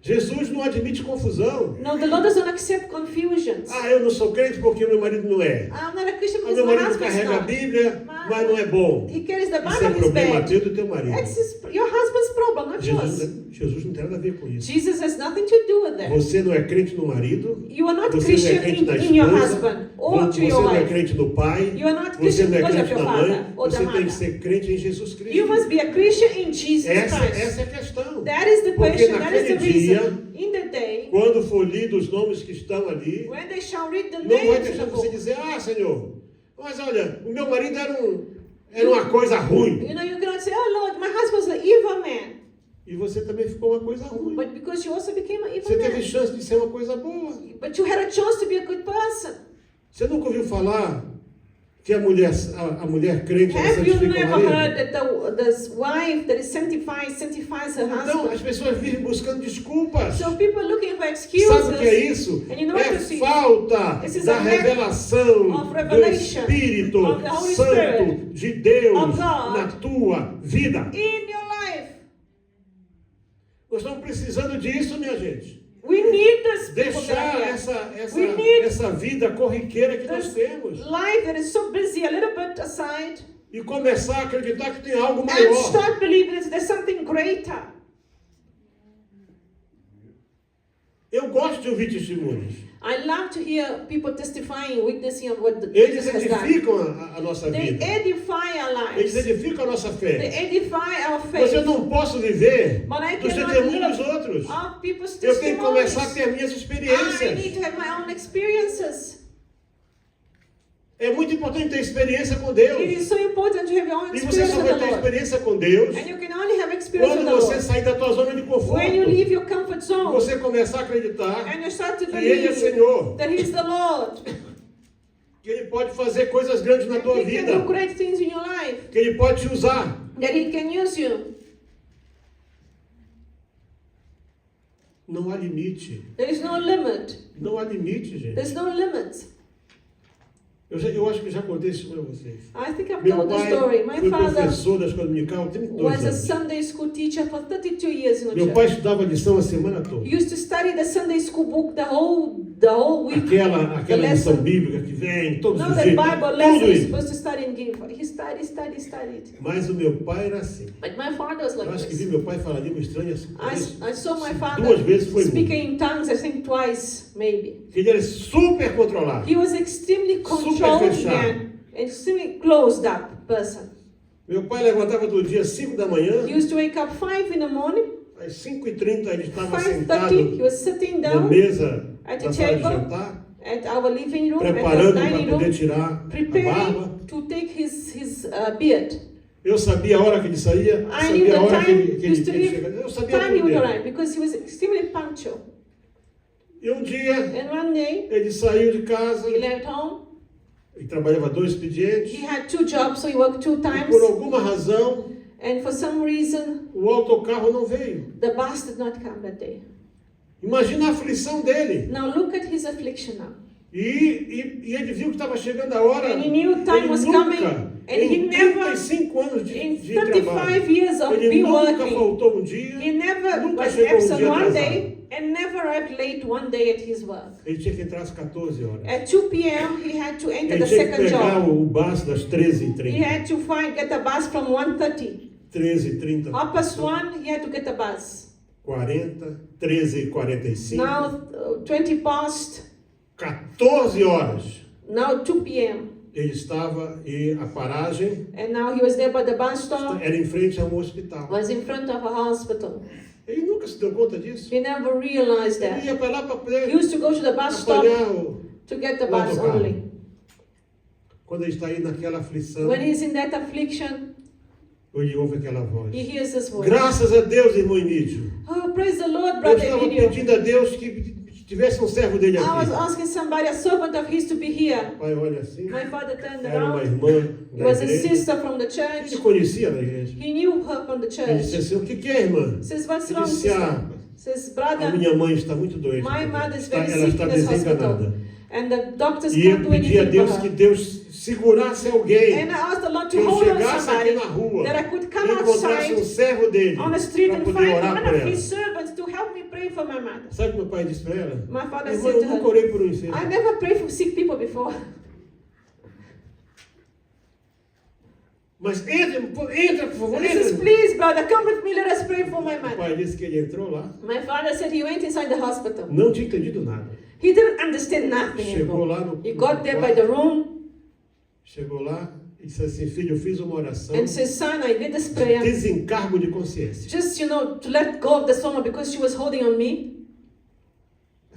Speaker 1: Jesus não admite confusão.
Speaker 2: No, the Lord doesn't accept confusions.
Speaker 1: Ah, eu não sou crente porque meu marido não é.
Speaker 2: I'm not a Christian
Speaker 1: Ah,
Speaker 2: because
Speaker 1: meu
Speaker 2: my
Speaker 1: marido
Speaker 2: husband's
Speaker 1: carrega a
Speaker 2: not.
Speaker 1: Bíblia, mas não é bom.
Speaker 2: He carries the
Speaker 1: Isso é
Speaker 2: Bible, he's
Speaker 1: problema
Speaker 2: bad.
Speaker 1: teu e do teu marido.
Speaker 2: That's your husband's problem, not yours.
Speaker 1: Jesus não tem nada a ver com isso.
Speaker 2: Jesus has nothing to do with that.
Speaker 1: Você não é crente no marido,
Speaker 2: You are not
Speaker 1: você não é
Speaker 2: Christian
Speaker 1: crente na
Speaker 2: in your
Speaker 1: esposa,
Speaker 2: husband or to
Speaker 1: você
Speaker 2: your
Speaker 1: não é
Speaker 2: wife.
Speaker 1: crente no pai,
Speaker 2: You are not
Speaker 1: você
Speaker 2: Christian
Speaker 1: não é
Speaker 2: because of
Speaker 1: crente
Speaker 2: your
Speaker 1: na mãe,
Speaker 2: father or the
Speaker 1: você tem que
Speaker 2: mother.
Speaker 1: ser crente em Jesus Cristo.
Speaker 2: You must be a Christian in Jesus
Speaker 1: Essa
Speaker 2: Christ.
Speaker 1: é a questão.
Speaker 2: That is the
Speaker 1: Porque
Speaker 2: question, that is the
Speaker 1: naquele dia,
Speaker 2: reason. In the day,
Speaker 1: quando for lido os nomes que estão ali,
Speaker 2: when they shall read the
Speaker 1: não vai
Speaker 2: names
Speaker 1: ter
Speaker 2: in the
Speaker 1: chance de você
Speaker 2: book,
Speaker 1: dizer, ah, Senhor, mas olha, o meu marido era uma coisa ruim.
Speaker 2: you know, you cannot say, oh Lord, my husband's an evil man.
Speaker 1: E você também ficou uma coisa ruim.
Speaker 2: But because you also became an evil
Speaker 1: Você teve
Speaker 2: man.
Speaker 1: chance de ser uma coisa boa.
Speaker 2: But you had a chance to be a good person.
Speaker 1: Você nunca ouviu falar que a mulher crente ela
Speaker 2: Have you
Speaker 1: santifica o
Speaker 2: never
Speaker 1: marido?
Speaker 2: heard that the wife that is sanctifies her
Speaker 1: Então,
Speaker 2: husband?
Speaker 1: as pessoas vivem buscando desculpas.
Speaker 2: So people looking for
Speaker 1: Sabe
Speaker 2: excuses.
Speaker 1: o que é isso?
Speaker 2: And you know
Speaker 1: É
Speaker 2: what this is?
Speaker 1: falta
Speaker 2: This is
Speaker 1: da
Speaker 2: a lack
Speaker 1: revelação
Speaker 2: of
Speaker 1: do
Speaker 2: revelation
Speaker 1: Espírito
Speaker 2: of the Holy
Speaker 1: Santo
Speaker 2: Spirit
Speaker 1: de Deus
Speaker 2: of God
Speaker 1: na tua vida.
Speaker 2: in your life.
Speaker 1: Nós estamos precisando disso, minha gente.
Speaker 2: We need this people
Speaker 1: Deixar
Speaker 2: that are here.
Speaker 1: essa vida corriqueira que nós
Speaker 2: This
Speaker 1: temos
Speaker 2: life that is so busy, a little bit aside,
Speaker 1: e começar a acreditar que tem algo
Speaker 2: and
Speaker 1: maior.
Speaker 2: start believing that there's something greater.
Speaker 1: Eu gosto de ouvir testemunhos.
Speaker 2: I love to hear people testifying, witnessing of what
Speaker 1: Eles
Speaker 2: Jesus has done.
Speaker 1: edificam a nossa
Speaker 2: They
Speaker 1: vida.
Speaker 2: edify our
Speaker 1: Eles
Speaker 2: lives.
Speaker 1: edificam a nossa
Speaker 2: They
Speaker 1: fé.
Speaker 2: edify our
Speaker 1: Mas eu
Speaker 2: faith.
Speaker 1: não posso viver
Speaker 2: But I
Speaker 1: dos
Speaker 2: cannot
Speaker 1: testemunhos dos
Speaker 2: live
Speaker 1: outros.
Speaker 2: of people's
Speaker 1: Eu tenho que começar a
Speaker 2: testimonies.
Speaker 1: ter minhas
Speaker 2: I
Speaker 1: experiências.
Speaker 2: need to have my own experiences.
Speaker 1: É muito importante ter experiência com Deus.
Speaker 2: It is so important to have your own
Speaker 1: E você
Speaker 2: experience
Speaker 1: só
Speaker 2: with
Speaker 1: vai
Speaker 2: the
Speaker 1: ter
Speaker 2: Lord.
Speaker 1: experiência com Deus
Speaker 2: And you can only have experience with
Speaker 1: quando
Speaker 2: the
Speaker 1: você
Speaker 2: Lord
Speaker 1: sair da tua zona de conforto.
Speaker 2: when you leave your comfort zone
Speaker 1: Você começar a acreditar
Speaker 2: and you start to
Speaker 1: que Ele é
Speaker 2: believe
Speaker 1: Senhor.
Speaker 2: that He's the Lord.
Speaker 1: Que Ele pode fazer coisas grandes na
Speaker 2: That
Speaker 1: tua
Speaker 2: He can
Speaker 1: vida.
Speaker 2: do great things in your life.
Speaker 1: Que Ele pode te usar.
Speaker 2: That He can use you.
Speaker 1: Não há limite.
Speaker 2: There is no limit.
Speaker 1: Não há limite, gente.
Speaker 2: There's no limit.
Speaker 1: Eu acho que já contei isso para vocês.
Speaker 2: I think I've
Speaker 1: Meu
Speaker 2: told the
Speaker 1: pai
Speaker 2: story. My
Speaker 1: foi
Speaker 2: father
Speaker 1: professor da escola dominical há 32
Speaker 2: was a
Speaker 1: anos.
Speaker 2: Sunday school teacher for 32 years in the
Speaker 1: Meu pai
Speaker 2: church.
Speaker 1: estudava lição a semana toda.
Speaker 2: He used to study the Sunday school book the whole week.
Speaker 1: Aquela
Speaker 2: The
Speaker 1: lição
Speaker 2: lesson.
Speaker 1: bíblica que vem todos
Speaker 2: Now
Speaker 1: os
Speaker 2: that
Speaker 1: dias.
Speaker 2: Bible lesson
Speaker 1: Tudo
Speaker 2: is
Speaker 1: isso.
Speaker 2: supposed to study and give. He studied.
Speaker 1: Mas o meu pai era assim.
Speaker 2: But my father was
Speaker 1: Eu
Speaker 2: like
Speaker 1: acho que vi
Speaker 2: this.
Speaker 1: meu pai falar língua estranha
Speaker 2: I saw my
Speaker 1: duas
Speaker 2: father
Speaker 1: vezes foi
Speaker 2: speaking
Speaker 1: muito.
Speaker 2: in tongues, I think twice, maybe.
Speaker 1: Que ele era super controlado.
Speaker 2: He was extremely controlled
Speaker 1: fechado.
Speaker 2: man, extremely closed up person.
Speaker 1: Meu pai levantava todo dia às 5 da manhã.
Speaker 2: He used to wake up 5 in the morning.
Speaker 1: Às 5h30 ele estava
Speaker 2: 5:30,
Speaker 1: sentado
Speaker 2: he was sitting
Speaker 1: na
Speaker 2: down
Speaker 1: mesa
Speaker 2: at
Speaker 1: da
Speaker 2: the
Speaker 1: sala de
Speaker 2: table,
Speaker 1: jantar,
Speaker 2: at our living room, at the
Speaker 1: preparando para
Speaker 2: dining
Speaker 1: poder
Speaker 2: room,
Speaker 1: tirar a barba.
Speaker 2: preparing to take his beard.
Speaker 1: Eu sabia a hora que ele saía, eu
Speaker 2: I knew
Speaker 1: sabia a
Speaker 2: the
Speaker 1: hora que
Speaker 2: time
Speaker 1: ele
Speaker 2: used to leave,
Speaker 1: chegava. Eu sabia
Speaker 2: time he
Speaker 1: tudo
Speaker 2: would
Speaker 1: dele.
Speaker 2: arrive, because he was extremely punctual.
Speaker 1: E um dia,
Speaker 2: And one day,
Speaker 1: ele saiu de casa,
Speaker 2: he left home.
Speaker 1: ele trabalhava 2 expedientes,
Speaker 2: He had 2 jobs, so he worked 2
Speaker 1: e
Speaker 2: times.
Speaker 1: por alguma razão,
Speaker 2: And for some reason,
Speaker 1: o autocarro não veio.
Speaker 2: the bus did not come that day.
Speaker 1: Imagina a aflição dele.
Speaker 2: Now look at his affliction now.
Speaker 1: E ele viu que estava chegando a hora.
Speaker 2: And he knew time
Speaker 1: Ele
Speaker 2: was
Speaker 1: nunca,
Speaker 2: coming. And
Speaker 1: em
Speaker 2: he never,
Speaker 1: 35 anos de
Speaker 2: in
Speaker 1: trabalho,
Speaker 2: 35 years of
Speaker 1: ele
Speaker 2: being
Speaker 1: nunca
Speaker 2: working,
Speaker 1: faltou um dia,
Speaker 2: he never
Speaker 1: nunca
Speaker 2: was
Speaker 1: chegou um
Speaker 2: absent
Speaker 1: dia
Speaker 2: one
Speaker 1: atrasado.
Speaker 2: day and never arrived late one day at his work.
Speaker 1: Ele tinha que entrar às 14 horas.
Speaker 2: At 2 p.m., he had to enter
Speaker 1: Ele
Speaker 2: the
Speaker 1: tinha que
Speaker 2: second
Speaker 1: pegar
Speaker 2: job.
Speaker 1: o bus das
Speaker 2: He
Speaker 1: 13h30.
Speaker 2: had to get a bus from 1:30.
Speaker 1: 13h30.
Speaker 2: 1:30, he had to get a bus.
Speaker 1: 40, 13h45.
Speaker 2: Now, 20 past,
Speaker 1: 14 horas.
Speaker 2: now 2 p.m.
Speaker 1: Ele estava e a paragem
Speaker 2: And now he was there by the bus stop,
Speaker 1: era em frente a um hospital.
Speaker 2: was in front of a hospital.
Speaker 1: Ele nunca se deu conta disso.
Speaker 2: He never realized
Speaker 1: Ele
Speaker 2: that.
Speaker 1: ia para lá para
Speaker 2: He
Speaker 1: poder
Speaker 2: used to go to the bus stop
Speaker 1: apanhar o...
Speaker 2: to get the
Speaker 1: o
Speaker 2: bus
Speaker 1: autocarro.
Speaker 2: only.
Speaker 1: Quando ele está aí naquela aflição,
Speaker 2: When he's in that affliction,
Speaker 1: ele ouve aquela voz.
Speaker 2: he hears this voice.
Speaker 1: Graças a Deus, irmão Emílio.
Speaker 2: Oh, praise the Lord,
Speaker 1: Eu
Speaker 2: brother
Speaker 1: estava
Speaker 2: Emilio.
Speaker 1: pedindo a Deus que tivesse um servo dele
Speaker 2: I was
Speaker 1: aqui.
Speaker 2: asking somebody, a servant of his, to be here.
Speaker 1: O pai olha assim,
Speaker 2: My father turned
Speaker 1: era uma
Speaker 2: around.
Speaker 1: irmã
Speaker 2: It
Speaker 1: da
Speaker 2: was a
Speaker 1: igreja.
Speaker 2: sister from the church.
Speaker 1: Ele conhecia na igreja.
Speaker 2: He knew her from the
Speaker 1: Ele disse
Speaker 2: church.
Speaker 1: assim, o que é, irmã?
Speaker 2: Says, what's
Speaker 1: Ele
Speaker 2: wrong,
Speaker 1: disse,
Speaker 2: sister? Says,
Speaker 1: a
Speaker 2: brother,
Speaker 1: minha mãe está muito doente.
Speaker 2: my mother is
Speaker 1: Ela
Speaker 2: very sick
Speaker 1: está
Speaker 2: in this hospital.
Speaker 1: desenganada.
Speaker 2: And the doctors
Speaker 1: E eu
Speaker 2: can't do
Speaker 1: pedi a
Speaker 2: anything
Speaker 1: Deus
Speaker 2: for
Speaker 1: que
Speaker 2: her.
Speaker 1: Deus segurasse alguém.
Speaker 2: And I asked the Lord
Speaker 1: Que
Speaker 2: to
Speaker 1: eu
Speaker 2: hold on
Speaker 1: chegasse aqui
Speaker 2: somebody,
Speaker 1: na rua
Speaker 2: that I could
Speaker 1: e
Speaker 2: come
Speaker 1: encontrasse um
Speaker 2: outside
Speaker 1: servo dele
Speaker 2: on the street
Speaker 1: para
Speaker 2: and
Speaker 1: poder
Speaker 2: find
Speaker 1: orar
Speaker 2: one
Speaker 1: por
Speaker 2: of
Speaker 1: ela.
Speaker 2: his servants to help me pray for my mother.
Speaker 1: Sabe o que meu pai disse para ela?
Speaker 2: My father
Speaker 1: Irmã,
Speaker 2: said
Speaker 1: eu
Speaker 2: to
Speaker 1: nunca
Speaker 2: her,
Speaker 1: orei por um enfermo.
Speaker 2: I never prayed for sick people before.
Speaker 1: Mas entra, por favor,
Speaker 2: He says,
Speaker 1: entra.
Speaker 2: please, brother, come with me, let us pray for my
Speaker 1: O
Speaker 2: mother.
Speaker 1: pai disse que ele entrou lá,
Speaker 2: My father said he went inside the hospital.
Speaker 1: não tinha entendido nada.
Speaker 2: He didn't understand nothing.
Speaker 1: Chegou lá no
Speaker 2: He got there by the room
Speaker 1: Chegou lá e disse assim, filho, eu fiz uma oração
Speaker 2: and said, son, I did this prayer
Speaker 1: desencargo de consciência.
Speaker 2: just, to let go of the woman because she was holding on me.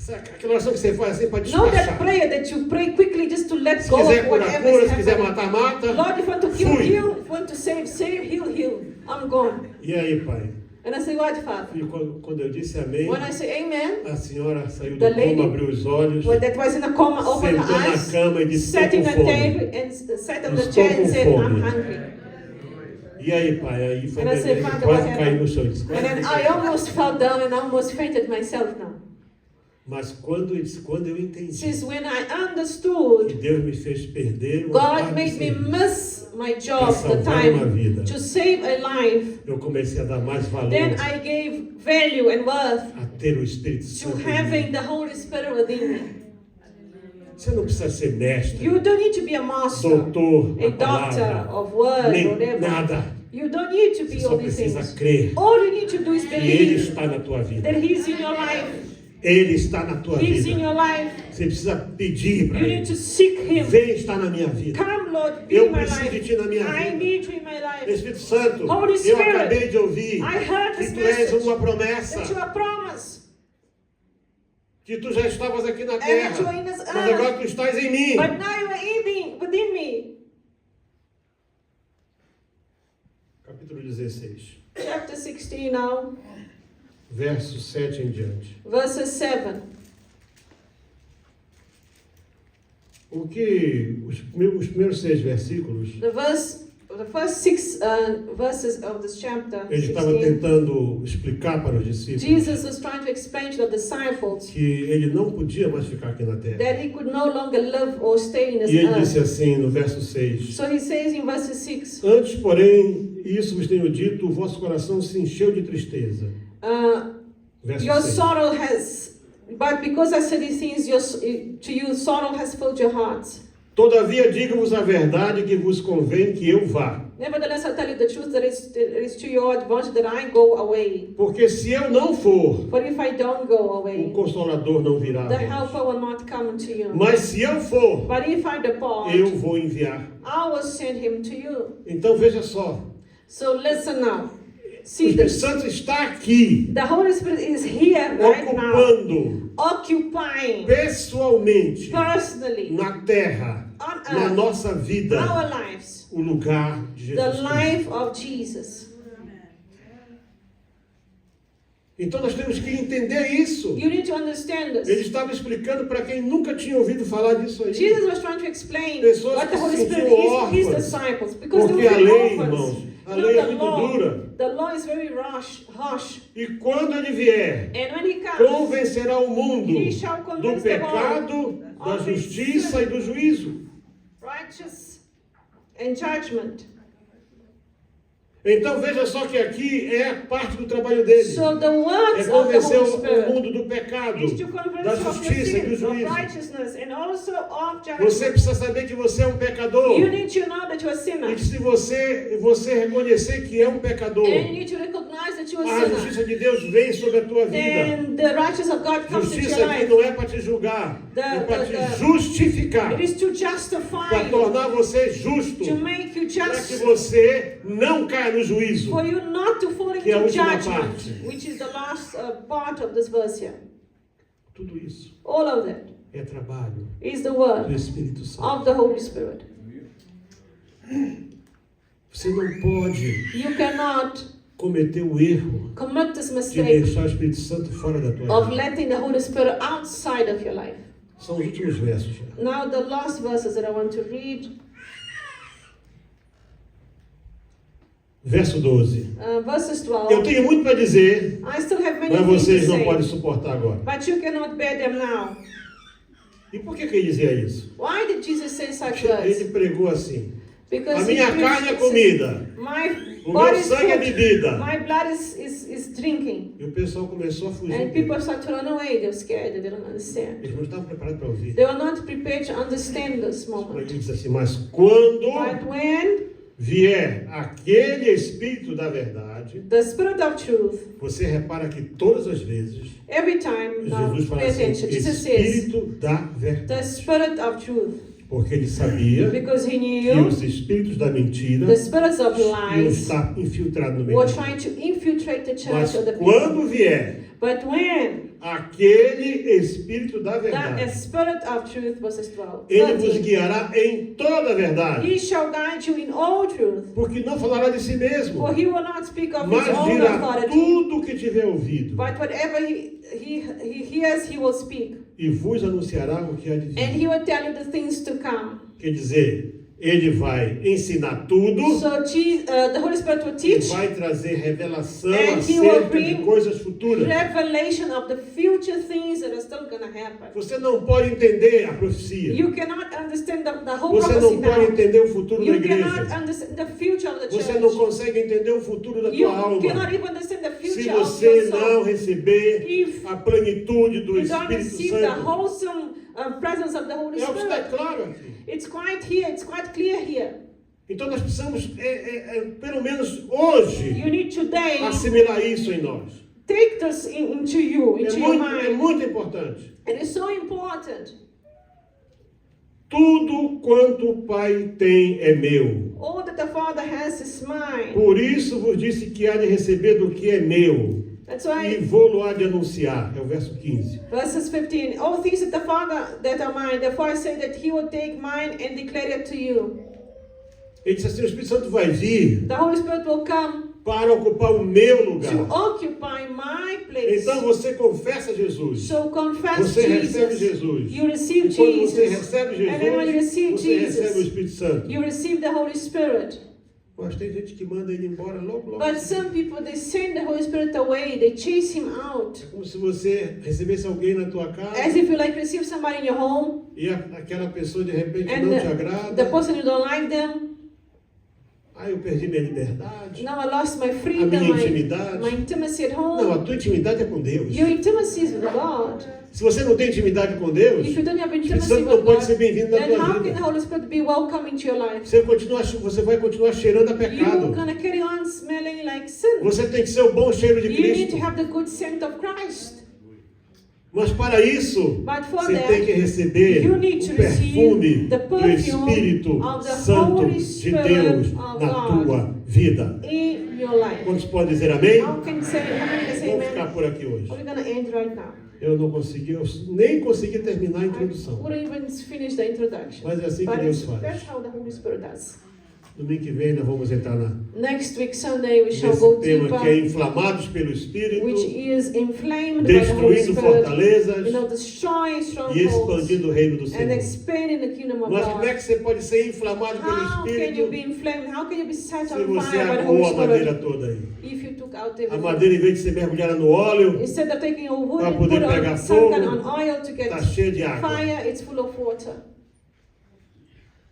Speaker 1: Aquela oração que você faz assim para
Speaker 2: Know that
Speaker 1: despachar.
Speaker 2: prayer that you pray quickly just to let
Speaker 1: Se
Speaker 2: go
Speaker 1: quiser
Speaker 2: of
Speaker 1: curar,
Speaker 2: whatever
Speaker 1: cura.
Speaker 2: is
Speaker 1: Se quiser
Speaker 2: happening.
Speaker 1: matar, mata.
Speaker 2: Lord, if you want to heal,
Speaker 1: Fui.
Speaker 2: heal. If you want to save, save, heal, heal. I'm gone.
Speaker 1: E aí, pai?
Speaker 2: And I say, what, Father?
Speaker 1: E quando eu disse amém,
Speaker 2: When I say amen,
Speaker 1: a senhora saiu do
Speaker 2: The lady-
Speaker 1: coma, abriu os olhos,
Speaker 2: when that was in a coma, opened
Speaker 1: sentou
Speaker 2: her
Speaker 1: na
Speaker 2: eyes,
Speaker 1: cama e disse,
Speaker 2: sat
Speaker 1: estou
Speaker 2: in
Speaker 1: com
Speaker 2: the
Speaker 1: fome.
Speaker 2: table and sat on the
Speaker 1: Estou
Speaker 2: chair
Speaker 1: com
Speaker 2: and said,
Speaker 1: fome.
Speaker 2: I'm hungry.
Speaker 1: E aí, pai? Aí foi
Speaker 2: And I said,
Speaker 1: ele
Speaker 2: Father,
Speaker 1: quase
Speaker 2: what
Speaker 1: caiu no
Speaker 2: happened?
Speaker 1: chão. Disse,
Speaker 2: And then I almost fell down and almost fainted myself now.
Speaker 1: Mas quando eu entendi
Speaker 2: Since when I
Speaker 1: que
Speaker 2: understood,
Speaker 1: Deus me fez perder uma
Speaker 2: God
Speaker 1: parte
Speaker 2: made me
Speaker 1: do serviço
Speaker 2: miss my
Speaker 1: para
Speaker 2: job, the
Speaker 1: salvar uma
Speaker 2: time,
Speaker 1: vida,
Speaker 2: to save a life.
Speaker 1: eu comecei a dar mais valor
Speaker 2: Then I gave value and worth
Speaker 1: a ter o Espírito
Speaker 2: to
Speaker 1: Santo. em
Speaker 2: having
Speaker 1: mim.
Speaker 2: the Holy Spirit within me.
Speaker 1: Você não precisa ser mestre,
Speaker 2: You don't need to be a master,
Speaker 1: doutor,
Speaker 2: a
Speaker 1: a
Speaker 2: doctor
Speaker 1: palavra,
Speaker 2: of word,
Speaker 1: nem
Speaker 2: whatever.
Speaker 1: nada.
Speaker 2: You don't need to
Speaker 1: Você
Speaker 2: be
Speaker 1: só
Speaker 2: all these
Speaker 1: precisa
Speaker 2: things.
Speaker 1: crer
Speaker 2: All you need to do is
Speaker 1: que Ele
Speaker 2: believe
Speaker 1: está na tua vida.
Speaker 2: that He's in your life.
Speaker 1: Ele está na tua
Speaker 2: He's in
Speaker 1: vida.
Speaker 2: your life.
Speaker 1: Você precisa pedir para
Speaker 2: You
Speaker 1: Ele.
Speaker 2: need to seek Him.
Speaker 1: Vem estar na minha vida.
Speaker 2: Come, Lord, be
Speaker 1: Eu
Speaker 2: in my
Speaker 1: preciso de
Speaker 2: life.
Speaker 1: Ti na minha
Speaker 2: I
Speaker 1: vida.
Speaker 2: need you in my life.
Speaker 1: Espírito Santo,
Speaker 2: Holy
Speaker 1: eu
Speaker 2: Spirit,
Speaker 1: acabei de ouvir
Speaker 2: I heard
Speaker 1: que
Speaker 2: this
Speaker 1: Tu és
Speaker 2: message
Speaker 1: uma promessa,
Speaker 2: that you are promised.
Speaker 1: que Tu já estavas aqui na
Speaker 2: And that you are
Speaker 1: terra,
Speaker 2: in this
Speaker 1: mas agora
Speaker 2: earth.
Speaker 1: Tu estás em mim.
Speaker 2: But now you are within me.
Speaker 1: Capítulo 16,
Speaker 2: Chapter 16 now,
Speaker 1: verso 7 em diante.
Speaker 2: verses 7.
Speaker 1: O que os primeiros 6 versículos,
Speaker 2: The first 6 verses of this chapter,
Speaker 1: ele estava
Speaker 2: 16,
Speaker 1: tentando explicar para os discípulos
Speaker 2: Jesus was trying to explain to the disciples
Speaker 1: que ele não podia mais ficar aqui na terra.
Speaker 2: that he could no longer live or stay in this
Speaker 1: E ele
Speaker 2: earth.
Speaker 1: disse assim no verso 6:
Speaker 2: So he says in verse 6,
Speaker 1: Antes, porém, isso vos tenho dito, o vosso coração se encheu de tristeza. Verso
Speaker 2: your
Speaker 1: 6.
Speaker 2: sorrow has, but because I said these things to you, sorrow has filled your hearts.
Speaker 1: Todavia, digo-vos a verdade que vos convém que eu vá.
Speaker 2: Nevertheless, I tell you the truth that it is to your advantage that I go away.
Speaker 1: Porque se eu não for,
Speaker 2: But if I don't go
Speaker 1: o
Speaker 2: away,
Speaker 1: Consolador não virá
Speaker 2: the
Speaker 1: a vós.
Speaker 2: helper will not come to you.
Speaker 1: Mas se eu for,
Speaker 2: But if I depart,
Speaker 1: eu vou enviar.
Speaker 2: I will send him to you.
Speaker 1: Então veja só,
Speaker 2: So listen now. See,
Speaker 1: Espírito Santo está aqui,
Speaker 2: the Holy Spirit is here right now,
Speaker 1: ocupando
Speaker 2: occupying
Speaker 1: pessoalmente
Speaker 2: personally
Speaker 1: na terra,
Speaker 2: on
Speaker 1: na
Speaker 2: earth,
Speaker 1: nossa vida,
Speaker 2: our lives,
Speaker 1: o lugar de Jesus
Speaker 2: the
Speaker 1: Cristo.
Speaker 2: life of Jesus.
Speaker 1: Então nós temos que entender isso.
Speaker 2: You need to understand
Speaker 1: Ele
Speaker 2: this.
Speaker 1: estava explicando para quem nunca tinha ouvido falar disso aí.
Speaker 2: Jesus was trying to explain
Speaker 1: Pessoas
Speaker 2: what the
Speaker 1: que
Speaker 2: Holy
Speaker 1: se
Speaker 2: Spirit
Speaker 1: sentiam
Speaker 2: is his
Speaker 1: órfãs,
Speaker 2: disciples, because they
Speaker 1: porque a
Speaker 2: were
Speaker 1: lei,
Speaker 2: orphans.
Speaker 1: irmãos, a
Speaker 2: You know,
Speaker 1: lei é muito dura.
Speaker 2: the law is very harsh.
Speaker 1: E quando ele vier,
Speaker 2: And when he comes,
Speaker 1: convencerá o mundo
Speaker 2: he shall
Speaker 1: do
Speaker 2: convince the
Speaker 1: pecado,
Speaker 2: world
Speaker 1: da
Speaker 2: of his
Speaker 1: justiça
Speaker 2: sin,
Speaker 1: e do juízo.
Speaker 2: righteous and judgment.
Speaker 1: Então veja só que aqui é parte do trabalho dele.
Speaker 2: So the
Speaker 1: É
Speaker 2: works of the
Speaker 1: convencer
Speaker 2: Holy
Speaker 1: o
Speaker 2: Spirit
Speaker 1: mundo do pecado,
Speaker 2: is to convince
Speaker 1: da
Speaker 2: you of your
Speaker 1: justiça e do
Speaker 2: sins, of
Speaker 1: juízo.
Speaker 2: righteousness, and also of
Speaker 1: Você
Speaker 2: judgment.
Speaker 1: precisa saber que você é um pecador.
Speaker 2: You need to know that you're a sinner.
Speaker 1: E se você reconhecer que é um pecador,
Speaker 2: And you need to recognize that you're
Speaker 1: a
Speaker 2: a sinner.
Speaker 1: justiça de Deus vem sobre a tua vida.
Speaker 2: And the righteousness of God comes into
Speaker 1: Justiça
Speaker 2: your
Speaker 1: aqui
Speaker 2: life.
Speaker 1: não é para te julgar, é para te justificar,
Speaker 2: It is to
Speaker 1: para
Speaker 2: justify you,
Speaker 1: tornar você justo,
Speaker 2: to make you
Speaker 1: para que
Speaker 2: just,
Speaker 1: você não caia no juízo.
Speaker 2: for you not to fall
Speaker 1: Que é a
Speaker 2: into
Speaker 1: última
Speaker 2: judgment,
Speaker 1: parte.
Speaker 2: which is the last part of this verse here.
Speaker 1: Tudo isso
Speaker 2: All of that
Speaker 1: é trabalho
Speaker 2: is the
Speaker 1: do
Speaker 2: work
Speaker 1: Espírito Santo.
Speaker 2: of the Holy Spirit.
Speaker 1: Você não pode
Speaker 2: You cannot
Speaker 1: cometer o erro
Speaker 2: commit this
Speaker 1: de
Speaker 2: mistake
Speaker 1: deixar o Espírito Santo fora da tua
Speaker 2: of
Speaker 1: vida.
Speaker 2: letting the Holy Spirit outside of your life.
Speaker 1: São os últimos versos já.
Speaker 2: Now the last verses that I want to read,
Speaker 1: Verso 12.
Speaker 2: verses
Speaker 1: Eu
Speaker 2: 12.
Speaker 1: tenho muito para dizer,
Speaker 2: I still have many
Speaker 1: mas
Speaker 2: things
Speaker 1: vocês
Speaker 2: to
Speaker 1: não podem
Speaker 2: say,
Speaker 1: suportar agora.
Speaker 2: but you cannot bear them now.
Speaker 1: E por que ele dizia isso?
Speaker 2: Why did Jesus say such
Speaker 1: Ele
Speaker 2: words?
Speaker 1: pregou assim:
Speaker 2: Because
Speaker 1: a minha
Speaker 2: he
Speaker 1: carne é
Speaker 2: preached,
Speaker 1: comida,
Speaker 2: my
Speaker 1: o
Speaker 2: body
Speaker 1: meu
Speaker 2: is
Speaker 1: sangue é
Speaker 2: food,
Speaker 1: bebida.
Speaker 2: my blood is drinking.
Speaker 1: E o pessoal começou a fugir.
Speaker 2: And people start to run away. They're scared. They don't understand.
Speaker 1: Eles não estavam preparados para ouvir.
Speaker 2: They were not prepared to understand this
Speaker 1: Ele
Speaker 2: moment.
Speaker 1: diz assim: mas quando
Speaker 2: But when
Speaker 1: vier aquele Espírito da verdade,
Speaker 2: the Spirit of truth,
Speaker 1: você repara que todas as vezes
Speaker 2: every time, now
Speaker 1: Jesus fala
Speaker 2: pay
Speaker 1: assim:
Speaker 2: attention, Jesus says,
Speaker 1: Espírito da verdade.
Speaker 2: the Spirit of truth,
Speaker 1: Porque ele sabia
Speaker 2: because he
Speaker 1: que
Speaker 2: knew
Speaker 1: os espíritos da mentira
Speaker 2: the spirits of
Speaker 1: iam
Speaker 2: lies
Speaker 1: estar infiltrados no meio
Speaker 2: were
Speaker 1: da
Speaker 2: trying to infiltrate the
Speaker 1: Mas
Speaker 2: church or the people.
Speaker 1: quando vier
Speaker 2: But when
Speaker 1: aquele Espírito da
Speaker 2: the
Speaker 1: verdade,
Speaker 2: Spirit of truth, verses 12,
Speaker 1: ele vos
Speaker 2: 13,
Speaker 1: guiará em toda a verdade.
Speaker 2: he shall guide you in all truth,
Speaker 1: Porque não falará de si mesmo,
Speaker 2: for he will not speak of his
Speaker 1: mas
Speaker 2: own
Speaker 1: dirá
Speaker 2: authority,
Speaker 1: tudo o que tiver ouvido
Speaker 2: but whatever he hears, he will speak.
Speaker 1: e vos anunciará o que há de
Speaker 2: And
Speaker 1: vir.
Speaker 2: he will tell you the things to come.
Speaker 1: Quer dizer, ele vai ensinar tudo
Speaker 2: So the Holy Spirit will
Speaker 1: e
Speaker 2: teach
Speaker 1: vai trazer revelação
Speaker 2: And he will
Speaker 1: acerca de
Speaker 2: bring
Speaker 1: coisas futuras.
Speaker 2: revelation of the future things that are still going to happen.
Speaker 1: Você não pode entender a profecia.
Speaker 2: You cannot understand the whole
Speaker 1: Você
Speaker 2: prophecy
Speaker 1: não pode
Speaker 2: now.
Speaker 1: entender o futuro da
Speaker 2: You cannot
Speaker 1: igreja.
Speaker 2: understand the future of the
Speaker 1: Você não
Speaker 2: church.
Speaker 1: consegue entender o futuro da
Speaker 2: You
Speaker 1: tua alma.
Speaker 2: cannot even understand the
Speaker 1: Se
Speaker 2: future of
Speaker 1: você
Speaker 2: your
Speaker 1: não
Speaker 2: soul.
Speaker 1: receber
Speaker 2: If
Speaker 1: a plenitude do
Speaker 2: you don't
Speaker 1: Espírito
Speaker 2: receive the
Speaker 1: Santo.
Speaker 2: wholesome presence of the Holy
Speaker 1: É o que está
Speaker 2: Spirit.
Speaker 1: claro aqui.
Speaker 2: It's quite here, it's quite clear here.
Speaker 1: Então nós precisamos, pelo menos hoje,
Speaker 2: You need today
Speaker 1: assimilar isso em nós.
Speaker 2: take this into you, into your
Speaker 1: É
Speaker 2: mind.
Speaker 1: muito importante.
Speaker 2: It is so important.
Speaker 1: Tudo quanto o Pai tem é meu.
Speaker 2: All that the Father has is mine.
Speaker 1: Por isso vos disse que há de receber do que é meu.
Speaker 2: That's
Speaker 1: E
Speaker 2: why
Speaker 1: vou-lo há de anunciar. É o verso 15.
Speaker 2: verses 15. All things that the Father that are mine, therefore I say that he will take mine and declare it to you.
Speaker 1: Ele disse assim, o Espírito Santo vai vir
Speaker 2: The Holy Spirit will come
Speaker 1: para ocupar o meu
Speaker 2: to
Speaker 1: lugar.
Speaker 2: occupy my place.
Speaker 1: Então você confessa Jesus.
Speaker 2: So confess
Speaker 1: Você recebe
Speaker 2: Jesus.
Speaker 1: Jesus.
Speaker 2: You receive
Speaker 1: E quando você
Speaker 2: Jesus.
Speaker 1: recebe
Speaker 2: And then when you
Speaker 1: Jesus,
Speaker 2: receive
Speaker 1: você recebe o
Speaker 2: Jesus,
Speaker 1: Espírito Santo.
Speaker 2: you receive the Holy Spirit.
Speaker 1: Mas tem gente que manda ele embora logo, logo.
Speaker 2: But some people, they send the Holy Spirit away. They chase him out.
Speaker 1: É como se você recebesse alguém na tua casa
Speaker 2: As if you like receive somebody in your home
Speaker 1: e aquela pessoa de repente
Speaker 2: and
Speaker 1: não te
Speaker 2: the
Speaker 1: agrada.
Speaker 2: person you don't like them.
Speaker 1: Eu perdi minha liberdade,
Speaker 2: Now I lost my
Speaker 1: a
Speaker 2: freedom,
Speaker 1: minha
Speaker 2: my
Speaker 1: intimidade.
Speaker 2: intimacy at
Speaker 1: Não,
Speaker 2: home.
Speaker 1: a tua intimidade é com Deus.
Speaker 2: Your intimacy is with God.
Speaker 1: Se você não tem intimidade com Deus,
Speaker 2: If you don't have
Speaker 1: o Espírito
Speaker 2: intimacy
Speaker 1: Santo não
Speaker 2: with
Speaker 1: pode
Speaker 2: God,
Speaker 1: ser bem-vindo na
Speaker 2: then
Speaker 1: tua
Speaker 2: how can the
Speaker 1: vida.
Speaker 2: Holy Spirit be welcome into your life?
Speaker 1: Você vai continuar cheirando a
Speaker 2: You're
Speaker 1: pecado.
Speaker 2: gonna carry on smelling like sin.
Speaker 1: Você tem que ser o bom cheiro de
Speaker 2: You need
Speaker 1: Cristo.
Speaker 2: to have the good scent of Christ.
Speaker 1: Mas para isso,
Speaker 2: But for
Speaker 1: você
Speaker 2: that,
Speaker 1: tem que receber
Speaker 2: you need to
Speaker 1: o perfume
Speaker 2: receive the
Speaker 1: do
Speaker 2: perfume
Speaker 1: Espírito
Speaker 2: of the
Speaker 1: Santo
Speaker 2: Holy
Speaker 1: de
Speaker 2: Spirit
Speaker 1: Deus
Speaker 2: of
Speaker 1: na
Speaker 2: God
Speaker 1: tua vida.
Speaker 2: in your your life.
Speaker 1: Quantos podem dizer amém?
Speaker 2: How many can say
Speaker 1: Vamos ficar
Speaker 2: amen?
Speaker 1: por aqui hoje.
Speaker 2: We're going to end right now.
Speaker 1: Eu nem consegui terminar a
Speaker 2: I
Speaker 1: introdução.
Speaker 2: wouldn't even finish the introduction.
Speaker 1: Mas é assim que
Speaker 2: But
Speaker 1: Deus faz.
Speaker 2: that's how the Holy Spirit does.
Speaker 1: Domingo que vem nós vamos entrar
Speaker 2: Next week, Sunday, we shall
Speaker 1: nesse
Speaker 2: go
Speaker 1: tema que é
Speaker 2: deeper,
Speaker 1: inflamados pelo Espírito,
Speaker 2: which is inflamed by the Holy
Speaker 1: destruindo
Speaker 2: Spirit,
Speaker 1: fortalezas
Speaker 2: destroying
Speaker 1: e
Speaker 2: strongholds
Speaker 1: expandindo o reino do
Speaker 2: and
Speaker 1: Senhor.
Speaker 2: expanding the kingdom of
Speaker 1: Mas como é
Speaker 2: God.
Speaker 1: que você pode ser inflamado pelo
Speaker 2: How can you
Speaker 1: Espírito
Speaker 2: be inflamed? How can you be set
Speaker 1: se
Speaker 2: on
Speaker 1: você
Speaker 2: fire by the Holy
Speaker 1: aguou a madeira
Speaker 2: Spirit
Speaker 1: toda aí?
Speaker 2: if you took out
Speaker 1: A
Speaker 2: everything?
Speaker 1: madeira, em vez de ser mergulhada no óleo,
Speaker 2: Instead of taking a wood
Speaker 1: para
Speaker 2: and
Speaker 1: poder
Speaker 2: put
Speaker 1: pegar
Speaker 2: on sunken
Speaker 1: fogo,
Speaker 2: on oil to get
Speaker 1: está cheia de água.
Speaker 2: fire, it's full of water.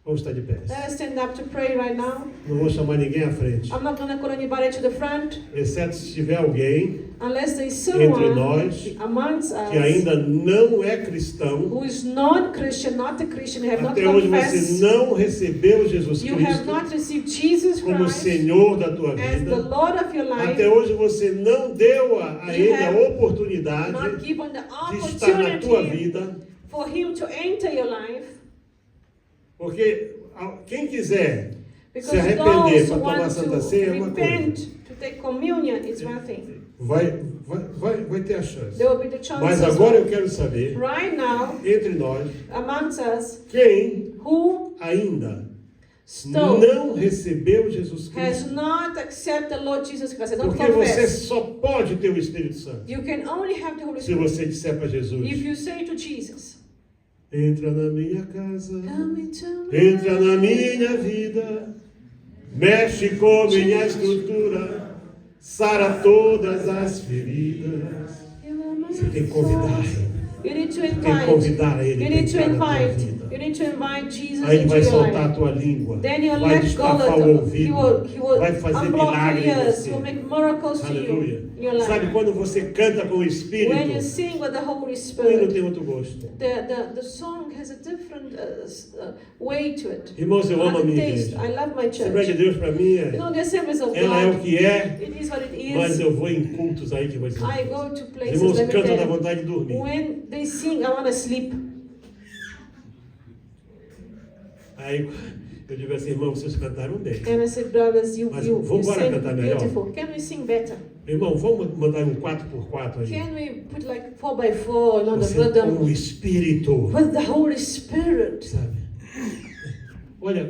Speaker 1: Vamos estar de pé.
Speaker 2: Let us stand up to pray right now.
Speaker 1: Não vou chamar ninguém à frente,
Speaker 2: I'm not going to call anybody to the front
Speaker 1: exceto se tiver alguém
Speaker 2: unless there is
Speaker 1: entre
Speaker 2: someone
Speaker 1: nós
Speaker 2: amongst us
Speaker 1: que ainda não é cristão.
Speaker 2: who is not Christian, not a Christian, you have not
Speaker 1: Até hoje você
Speaker 2: confessed,
Speaker 1: não recebeu Jesus
Speaker 2: you have
Speaker 1: Cristo
Speaker 2: not received Jesus
Speaker 1: como
Speaker 2: Christ
Speaker 1: Senhor da tua
Speaker 2: as the
Speaker 1: vida.
Speaker 2: Lord of your life,
Speaker 1: Até hoje você não deu a
Speaker 2: You
Speaker 1: Ele a
Speaker 2: have
Speaker 1: oportunidade
Speaker 2: not given the
Speaker 1: de estar na tua
Speaker 2: opportunity
Speaker 1: vida.
Speaker 2: for Him to enter your life.
Speaker 1: Porque quem quiser
Speaker 2: Because
Speaker 1: se arrepender
Speaker 2: those
Speaker 1: para
Speaker 2: who
Speaker 1: tomar
Speaker 2: want
Speaker 1: Santa Ceia é
Speaker 2: to
Speaker 1: uma
Speaker 2: repent,
Speaker 1: coisa.
Speaker 2: to take communion, is one thing.
Speaker 1: Vai ter a chance.
Speaker 2: There will be the chance.
Speaker 1: Mas
Speaker 2: as
Speaker 1: agora
Speaker 2: well.
Speaker 1: eu quero saber,
Speaker 2: Right now,
Speaker 1: entre nós,
Speaker 2: amongst us,
Speaker 1: quem
Speaker 2: who
Speaker 1: ainda
Speaker 2: still
Speaker 1: não recebeu Jesus
Speaker 2: has
Speaker 1: Cristo.
Speaker 2: not accepted the Lord Jesus Christ, has not
Speaker 1: Porque você
Speaker 2: confessed.
Speaker 1: só pode ter o Espírito Santo
Speaker 2: You can only have the Holy
Speaker 1: se
Speaker 2: Spirit
Speaker 1: você disser para
Speaker 2: if
Speaker 1: Jesus:
Speaker 2: you say to Jesus,
Speaker 1: entra na minha casa,
Speaker 2: come into my
Speaker 1: entra na minha vida, mexe com minha estrutura, sara todas as feridas. Você tem que convidar Ele.
Speaker 2: You need to
Speaker 1: Tem que
Speaker 2: invite.
Speaker 1: convidar Ele.
Speaker 2: You need to
Speaker 1: a entrar na tua
Speaker 2: invite.
Speaker 1: vida.
Speaker 2: You need to invite Jesus
Speaker 1: Aí Ele
Speaker 2: into
Speaker 1: vai
Speaker 2: your
Speaker 1: soltar a
Speaker 2: life.
Speaker 1: tua língua,
Speaker 2: Then you'll
Speaker 1: vai
Speaker 2: let go
Speaker 1: destapar
Speaker 2: of
Speaker 1: o
Speaker 2: it.
Speaker 1: ouvido,
Speaker 2: He will
Speaker 1: vai fazer
Speaker 2: unblock your
Speaker 1: milagre em
Speaker 2: ears.
Speaker 1: você.
Speaker 2: He will make miracles to
Speaker 1: Aleluia.
Speaker 2: you in your
Speaker 1: Sabe
Speaker 2: life.
Speaker 1: quando você canta com o Espírito,
Speaker 2: When you sing with the Holy
Speaker 1: o hino
Speaker 2: Spirit,
Speaker 1: tem outro gosto.
Speaker 2: the song has a different way to it.
Speaker 1: Irmãos, eu amo a
Speaker 2: Another
Speaker 1: minha
Speaker 2: taste.
Speaker 1: igreja.
Speaker 2: I love my
Speaker 1: A Assembleia de
Speaker 2: church.
Speaker 1: Deus para mim
Speaker 2: You know, the assemblies of
Speaker 1: ela é o
Speaker 2: God,
Speaker 1: que é,
Speaker 2: it is what it
Speaker 1: mas
Speaker 2: is.
Speaker 1: eu vou em cultos aí que vai ser.
Speaker 2: I go to
Speaker 1: Os
Speaker 2: places,
Speaker 1: irmãos
Speaker 2: let me
Speaker 1: cantam da
Speaker 2: tell you,
Speaker 1: vontade de dormir.
Speaker 2: when they sing, I want to sleep.
Speaker 1: Aí eu digo assim, irmão, vocês cantaram bem.
Speaker 2: And I said, brothers, you
Speaker 1: Mas
Speaker 2: you
Speaker 1: vamos embora
Speaker 2: sing
Speaker 1: cantar melhor?
Speaker 2: beautiful. Can we sing better?
Speaker 1: Irmão, vamos mandar um 4x4 aí.
Speaker 2: Can we put like 4x4 on the
Speaker 1: Você com o
Speaker 2: rhythm
Speaker 1: Espírito,
Speaker 2: with the Holy Spirit?
Speaker 1: sabe? Olha,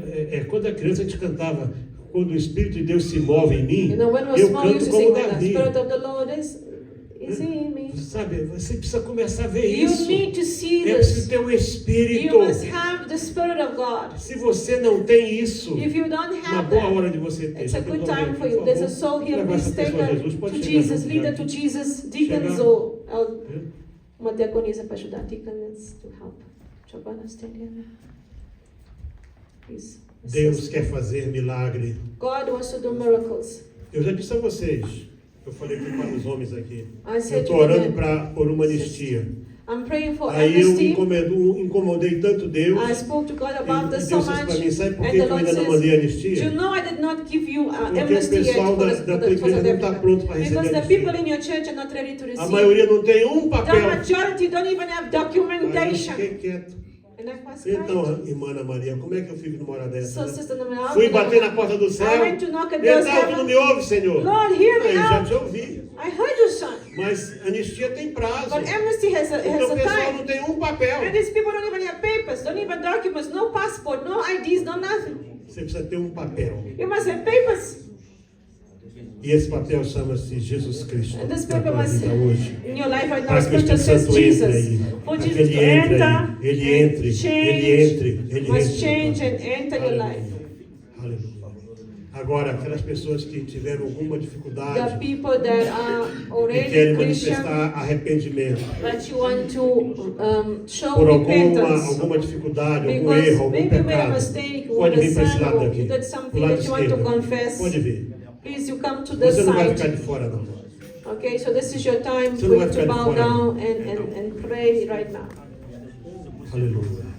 Speaker 1: quando a criança a gente cantava, quando o Espírito de Deus se move em mim,
Speaker 2: You know, when we were
Speaker 1: eu
Speaker 2: small, we
Speaker 1: canto
Speaker 2: used to
Speaker 1: como
Speaker 2: sing like that.
Speaker 1: Davi.
Speaker 2: Spirit of the Lord is in me.
Speaker 1: Sabe, você precisa começar a ver
Speaker 2: You
Speaker 1: isso.
Speaker 2: need to see
Speaker 1: É preciso
Speaker 2: this.
Speaker 1: ter o
Speaker 2: You
Speaker 1: Espírito.
Speaker 2: must have the Spirit of God.
Speaker 1: Se você não tem isso,
Speaker 2: If you don't
Speaker 1: uma
Speaker 2: have
Speaker 1: boa
Speaker 2: that,
Speaker 1: hora de você ter.
Speaker 2: it's a
Speaker 1: Sabe,
Speaker 2: good
Speaker 1: eu
Speaker 2: time
Speaker 1: tô
Speaker 2: for
Speaker 1: bem,
Speaker 2: you. There's a
Speaker 1: por
Speaker 2: soul here.
Speaker 1: favor,
Speaker 2: Please
Speaker 1: levar essa
Speaker 2: take
Speaker 1: pessoa a
Speaker 2: her
Speaker 1: Jesus. Pode
Speaker 2: to
Speaker 1: chegar
Speaker 2: Jesus.
Speaker 1: junto
Speaker 2: Lead her
Speaker 1: aqui.
Speaker 2: to Jesus. Deacons
Speaker 1: Chegar.
Speaker 2: or uma diaconisa para ajudar. Deacons to help. Giovanna, stand here. Please.
Speaker 1: Deus quer fazer milagre.
Speaker 2: God wants to do miracles.
Speaker 1: Eu já disse a vocês, eu falei aqui para os homens aqui,
Speaker 2: I
Speaker 1: eu
Speaker 2: said
Speaker 1: estou
Speaker 2: to
Speaker 1: orando
Speaker 2: them,
Speaker 1: por uma anistia.
Speaker 2: I'm praying for
Speaker 1: Aí eu
Speaker 2: amnesty.
Speaker 1: incomodei tanto Deus,
Speaker 2: I spoke to God
Speaker 1: e
Speaker 2: about this so
Speaker 1: Deus disse
Speaker 2: much,
Speaker 1: para mim, sabe por
Speaker 2: and
Speaker 1: que
Speaker 2: the
Speaker 1: eu
Speaker 2: Lord
Speaker 1: ainda não
Speaker 2: says,
Speaker 1: mandei
Speaker 2: "Do you
Speaker 1: anistia?
Speaker 2: know I did not give you
Speaker 1: Porque o
Speaker 2: amnesty yet
Speaker 1: pessoal
Speaker 2: for
Speaker 1: da
Speaker 2: South
Speaker 1: tua igreja não está
Speaker 2: Africa?
Speaker 1: pronto para receber
Speaker 2: Because the people
Speaker 1: anistia.
Speaker 2: in your church are not ready to
Speaker 1: A
Speaker 2: receive.
Speaker 1: maioria não tem um
Speaker 2: The
Speaker 1: papel.
Speaker 2: majority don't even have
Speaker 1: Aí eu
Speaker 2: documentation."
Speaker 1: fiquei quieto.
Speaker 2: And I was
Speaker 1: Então,
Speaker 2: quiet.
Speaker 1: irmã Ana Maria, como é que eu fico numa hora dessa?
Speaker 2: So,
Speaker 1: Né?
Speaker 2: Sister Namina,
Speaker 1: Fui bater na porta do
Speaker 2: I
Speaker 1: céu.
Speaker 2: went to knock at God's
Speaker 1: Então, tu não me ouve, Senhor?
Speaker 2: Lord, hear me
Speaker 1: Aí eu já
Speaker 2: out.
Speaker 1: te ouvi.
Speaker 2: I heard you, son.
Speaker 1: Mas anistia tem prazo.
Speaker 2: But amnesty has
Speaker 1: Então o
Speaker 2: a
Speaker 1: pessoal
Speaker 2: time.
Speaker 1: não tem um papel.
Speaker 2: And these people don't even have papers, don't even documents, no passport, no IDs, no nothing.
Speaker 1: Você precisa ter um papel.
Speaker 2: You must have papers.
Speaker 1: E esse papel chama-se Jesus Cristo.
Speaker 2: And this
Speaker 1: Na
Speaker 2: paper
Speaker 1: tua
Speaker 2: must,
Speaker 1: vida hoje.
Speaker 2: in your life right now,
Speaker 1: Para que o
Speaker 2: Scripture
Speaker 1: Espírito
Speaker 2: says
Speaker 1: Santo entre
Speaker 2: Jesus.
Speaker 1: aí.
Speaker 2: For
Speaker 1: Para que
Speaker 2: Jesus
Speaker 1: ele
Speaker 2: to
Speaker 1: entre
Speaker 2: enter,
Speaker 1: aí. Ele
Speaker 2: and
Speaker 1: entre.
Speaker 2: change,
Speaker 1: Ele entre. Ele
Speaker 2: must
Speaker 1: entre.
Speaker 2: change and enter your life.
Speaker 1: Aleluia. Agora, aquelas pessoas que tiveram alguma
Speaker 2: The
Speaker 1: dificuldade
Speaker 2: people that are
Speaker 1: e
Speaker 2: already
Speaker 1: querem
Speaker 2: Christian,
Speaker 1: manifestar arrependimento
Speaker 2: that you want to show
Speaker 1: por
Speaker 2: repentance.
Speaker 1: alguma dificuldade, algum
Speaker 2: Because
Speaker 1: erro, algum
Speaker 2: maybe you made a
Speaker 1: pecado,
Speaker 2: mistake
Speaker 1: pode
Speaker 2: with
Speaker 1: vir
Speaker 2: the
Speaker 1: para esse
Speaker 2: son,
Speaker 1: lado
Speaker 2: or
Speaker 1: daqui.
Speaker 2: you did
Speaker 1: Pro
Speaker 2: something
Speaker 1: lado
Speaker 2: that you want to
Speaker 1: esquerdo.
Speaker 2: confess.
Speaker 1: Pode vir.
Speaker 2: Please, you come to this
Speaker 1: Você não vai ficar
Speaker 2: side.
Speaker 1: de fora, não.
Speaker 2: Okay, so this is your time
Speaker 1: Você
Speaker 2: for
Speaker 1: não
Speaker 2: you
Speaker 1: vai
Speaker 2: to
Speaker 1: ficar de
Speaker 2: bow
Speaker 1: fora,
Speaker 2: down and pray right now.
Speaker 1: Aleluia.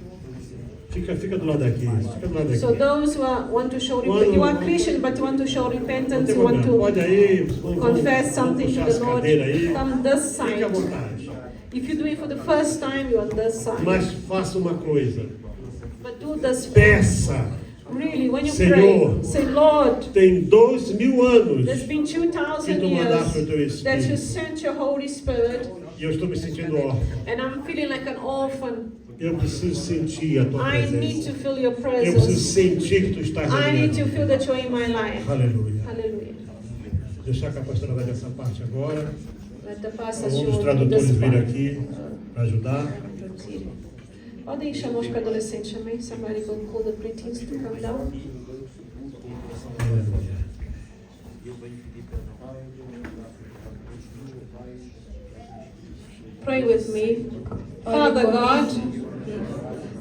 Speaker 1: Fica do lado daqui. Fica do lado daqui.
Speaker 2: So those who want to show repentance, you are Christian, but you want to show
Speaker 1: Não
Speaker 2: repentance,
Speaker 1: tem
Speaker 2: you want
Speaker 1: problema.
Speaker 2: to
Speaker 1: Pode aí.
Speaker 2: confess something to
Speaker 1: puxar
Speaker 2: the
Speaker 1: as
Speaker 2: Lord,
Speaker 1: cadeiras aí.
Speaker 2: come this
Speaker 1: Fique à
Speaker 2: side.
Speaker 1: vontade.
Speaker 2: If you do it for the first time, you're on this side.
Speaker 1: Mas faça uma coisa.
Speaker 2: But do this.
Speaker 1: Peça
Speaker 2: Really, when you
Speaker 1: Senhor,
Speaker 2: pray, say, Lord,
Speaker 1: tem 2000 anos
Speaker 2: there's been
Speaker 1: que
Speaker 2: 2,000
Speaker 1: tu mandaste o teu
Speaker 2: years that you
Speaker 1: Espírito
Speaker 2: sent your Holy Spirit,
Speaker 1: e eu estou me sentindo órfão.
Speaker 2: and I'm feeling like an orphan.
Speaker 1: Eu preciso sentir a tua
Speaker 2: I need to
Speaker 1: presença.
Speaker 2: feel your
Speaker 1: Eu preciso
Speaker 2: presence.
Speaker 1: sentir que tu estás na
Speaker 2: I
Speaker 1: minha
Speaker 2: need to
Speaker 1: vida.
Speaker 2: feel that you're in my life.
Speaker 1: Aleluia.
Speaker 2: Hallelujah.
Speaker 1: Deixar que a pastora vai dessa parte agora.
Speaker 2: Let the pastor
Speaker 1: Um
Speaker 2: show
Speaker 1: dos
Speaker 2: you
Speaker 1: tradutores
Speaker 2: this
Speaker 1: vir
Speaker 2: part.
Speaker 1: aqui para ajudar.
Speaker 2: Podem chamar os pré-adolescentes também. Somebody go call the preteens to come down.
Speaker 1: Aleluia.
Speaker 2: Pray with me. Father God,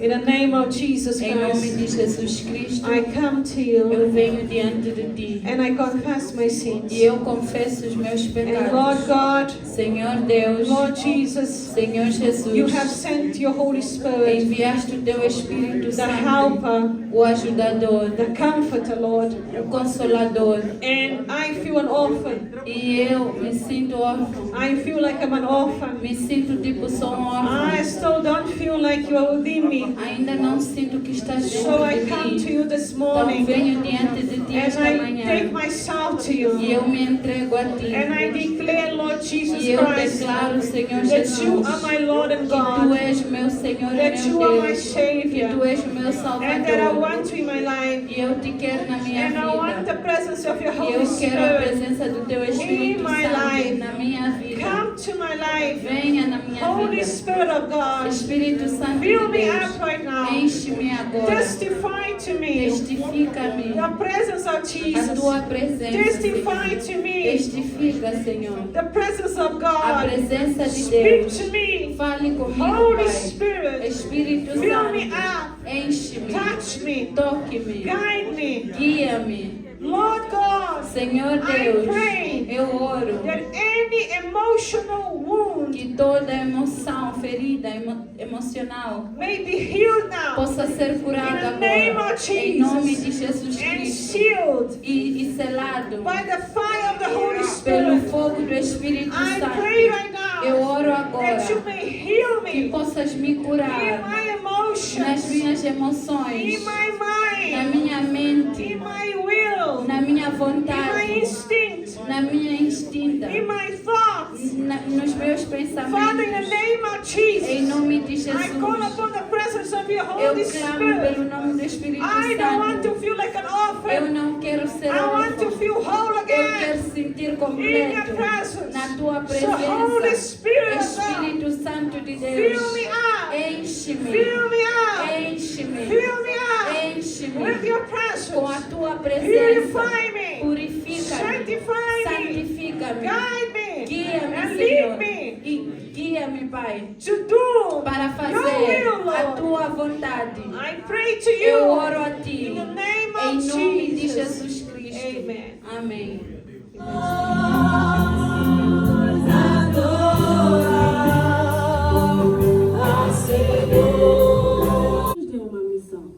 Speaker 2: in the name of Jesus
Speaker 3: Em nome
Speaker 2: Christ,
Speaker 3: de Jesus Cristo,
Speaker 2: I come to
Speaker 3: eu
Speaker 2: you
Speaker 3: venho diante de ti
Speaker 2: and I confess my sins.
Speaker 3: e eu confesso os meus
Speaker 2: And Lord
Speaker 3: pecados.
Speaker 2: God,
Speaker 3: Senhor Deus,
Speaker 2: Lord Jesus,
Speaker 3: Senhor
Speaker 2: you have
Speaker 3: Jesus,
Speaker 2: sent your Holy Spirit,
Speaker 3: enviaste o teu Espírito
Speaker 2: the
Speaker 3: Santo,
Speaker 2: helper,
Speaker 3: o ajudador,
Speaker 2: the comforter, Lord.
Speaker 3: o consolador.
Speaker 2: And I feel an orphan.
Speaker 3: E eu me sinto órfão,
Speaker 2: I feel like I'm an orphan.
Speaker 3: me sinto tipo sou
Speaker 2: I
Speaker 3: órfão.
Speaker 2: still don't feel like you are within me.
Speaker 3: Ainda não sinto que estás
Speaker 2: So
Speaker 3: dentro
Speaker 2: I
Speaker 3: de
Speaker 2: come to
Speaker 3: mim.
Speaker 2: you this
Speaker 3: Então
Speaker 2: morning
Speaker 3: venho diante de ti
Speaker 2: and
Speaker 3: esta
Speaker 2: I
Speaker 3: manhã
Speaker 2: take myself to
Speaker 3: e
Speaker 2: you.
Speaker 3: eu me entrego a ti.
Speaker 2: And I declare, Lord Jesus
Speaker 3: E eu
Speaker 2: Christ,
Speaker 3: declaro, Senhor
Speaker 2: that
Speaker 3: Jesus,
Speaker 2: you are my Lord and
Speaker 3: que tu
Speaker 2: God,
Speaker 3: és meu Senhor e
Speaker 2: that you
Speaker 3: meu
Speaker 2: are my
Speaker 3: Deus, que tu
Speaker 2: Savior,
Speaker 3: és o meu
Speaker 2: and that I
Speaker 3: Salvador.
Speaker 2: want you in my life.
Speaker 3: E eu te quero na minha
Speaker 2: And I want the
Speaker 3: vida.
Speaker 2: presence of your
Speaker 3: E
Speaker 2: Holy
Speaker 3: eu quero a
Speaker 2: Spirit.
Speaker 3: presença do teu Espírito
Speaker 2: my life.
Speaker 3: Santo na minha vida.
Speaker 2: Come to my life.
Speaker 3: Venha na minha
Speaker 2: Holy
Speaker 3: vida.
Speaker 2: Spirit of God,
Speaker 3: Espírito Santo de
Speaker 2: fill me
Speaker 3: Deus,
Speaker 2: up right now.
Speaker 3: enche-me agora.
Speaker 2: Testify to me
Speaker 3: Testifica-me
Speaker 2: the presence of
Speaker 3: a
Speaker 2: Jesus.
Speaker 3: tua presença,
Speaker 2: Testify
Speaker 3: Senhor.
Speaker 2: to me
Speaker 3: Testifica, Senhor,
Speaker 2: the presence of
Speaker 3: a
Speaker 2: God.
Speaker 3: presença de
Speaker 2: Speak
Speaker 3: Deus.
Speaker 2: to me,
Speaker 3: Fale comigo,
Speaker 2: Holy
Speaker 3: Pai.
Speaker 2: Spirit.
Speaker 3: Espírito
Speaker 2: Fill me
Speaker 3: Santo,
Speaker 2: up,
Speaker 3: enche-me,
Speaker 2: touch me,
Speaker 3: toque-me,
Speaker 2: guide me.
Speaker 3: guia-me.
Speaker 2: Lord God,
Speaker 3: Senhor
Speaker 2: I
Speaker 3: Deus,
Speaker 2: pray
Speaker 3: eu oro
Speaker 2: that any emotional wound
Speaker 3: que toda emoção, ferida emocional
Speaker 2: may be healed now
Speaker 3: possa ser curada
Speaker 2: in the name
Speaker 3: agora,
Speaker 2: of
Speaker 3: em nome de
Speaker 2: Jesus
Speaker 3: Jesus
Speaker 2: and
Speaker 3: Cristo,
Speaker 2: sealed
Speaker 3: e selado
Speaker 2: by the fire of the Holy
Speaker 3: pelo
Speaker 2: Spirit.
Speaker 3: fogo do Espírito
Speaker 2: I
Speaker 3: Santo.
Speaker 2: pray right
Speaker 3: Eu
Speaker 2: now
Speaker 3: oro agora
Speaker 2: that you may heal
Speaker 3: que
Speaker 2: me
Speaker 3: possas me
Speaker 2: in
Speaker 3: curar
Speaker 2: my
Speaker 3: nas
Speaker 2: emotions,
Speaker 3: minhas emoções,
Speaker 2: in my
Speaker 3: na
Speaker 2: mind,
Speaker 3: minha mente,
Speaker 2: in my will,
Speaker 3: na minha
Speaker 2: in my
Speaker 3: vontade,
Speaker 2: instinct,
Speaker 3: na minha instinta,
Speaker 2: in my thoughts.
Speaker 3: nos meus
Speaker 2: Father, in the
Speaker 3: pensamentos.
Speaker 2: name of
Speaker 3: Em
Speaker 2: Jesus,
Speaker 3: nome de
Speaker 2: I
Speaker 3: Jesus,
Speaker 2: call upon the presence of your
Speaker 3: eu
Speaker 2: Holy
Speaker 3: clamo
Speaker 2: Spirit.
Speaker 3: pelo nome do Espírito
Speaker 2: I don't want to
Speaker 3: Santo.
Speaker 2: feel like an
Speaker 3: Eu
Speaker 2: orphan.
Speaker 3: não quero ser
Speaker 2: I want to
Speaker 3: órfão.
Speaker 2: feel whole
Speaker 3: Eu
Speaker 2: again
Speaker 3: quero sentir
Speaker 2: in your
Speaker 3: completo
Speaker 2: presence.
Speaker 3: na tua
Speaker 2: So, Holy
Speaker 3: presença.
Speaker 2: Spirit of God,
Speaker 3: Espírito Santo de
Speaker 2: fill
Speaker 3: Deus,
Speaker 2: me up,
Speaker 3: enche-me,
Speaker 2: fill me up,
Speaker 3: enche-me,
Speaker 2: fill me up with
Speaker 3: enche-me
Speaker 2: your
Speaker 3: com a
Speaker 2: presence.
Speaker 3: tua presença.
Speaker 2: Purify me,
Speaker 3: Purifica-me,
Speaker 2: sanctify me,
Speaker 3: santifica-me,
Speaker 2: guide me,
Speaker 3: guia-me,
Speaker 2: and
Speaker 3: Senhor,
Speaker 2: lead me
Speaker 3: e guia-me, Pai,
Speaker 2: to do
Speaker 3: para
Speaker 2: your
Speaker 3: fazer
Speaker 2: will,
Speaker 3: a
Speaker 2: Lord.
Speaker 3: tua vontade.
Speaker 2: I pray to
Speaker 3: Eu
Speaker 2: you
Speaker 3: oro a ti,
Speaker 2: in the name
Speaker 3: em
Speaker 2: of
Speaker 3: nome de
Speaker 2: Jesus.
Speaker 3: Jesus Cristo.
Speaker 2: Amen.
Speaker 3: Amém.
Speaker 4: Nos deu uma missão: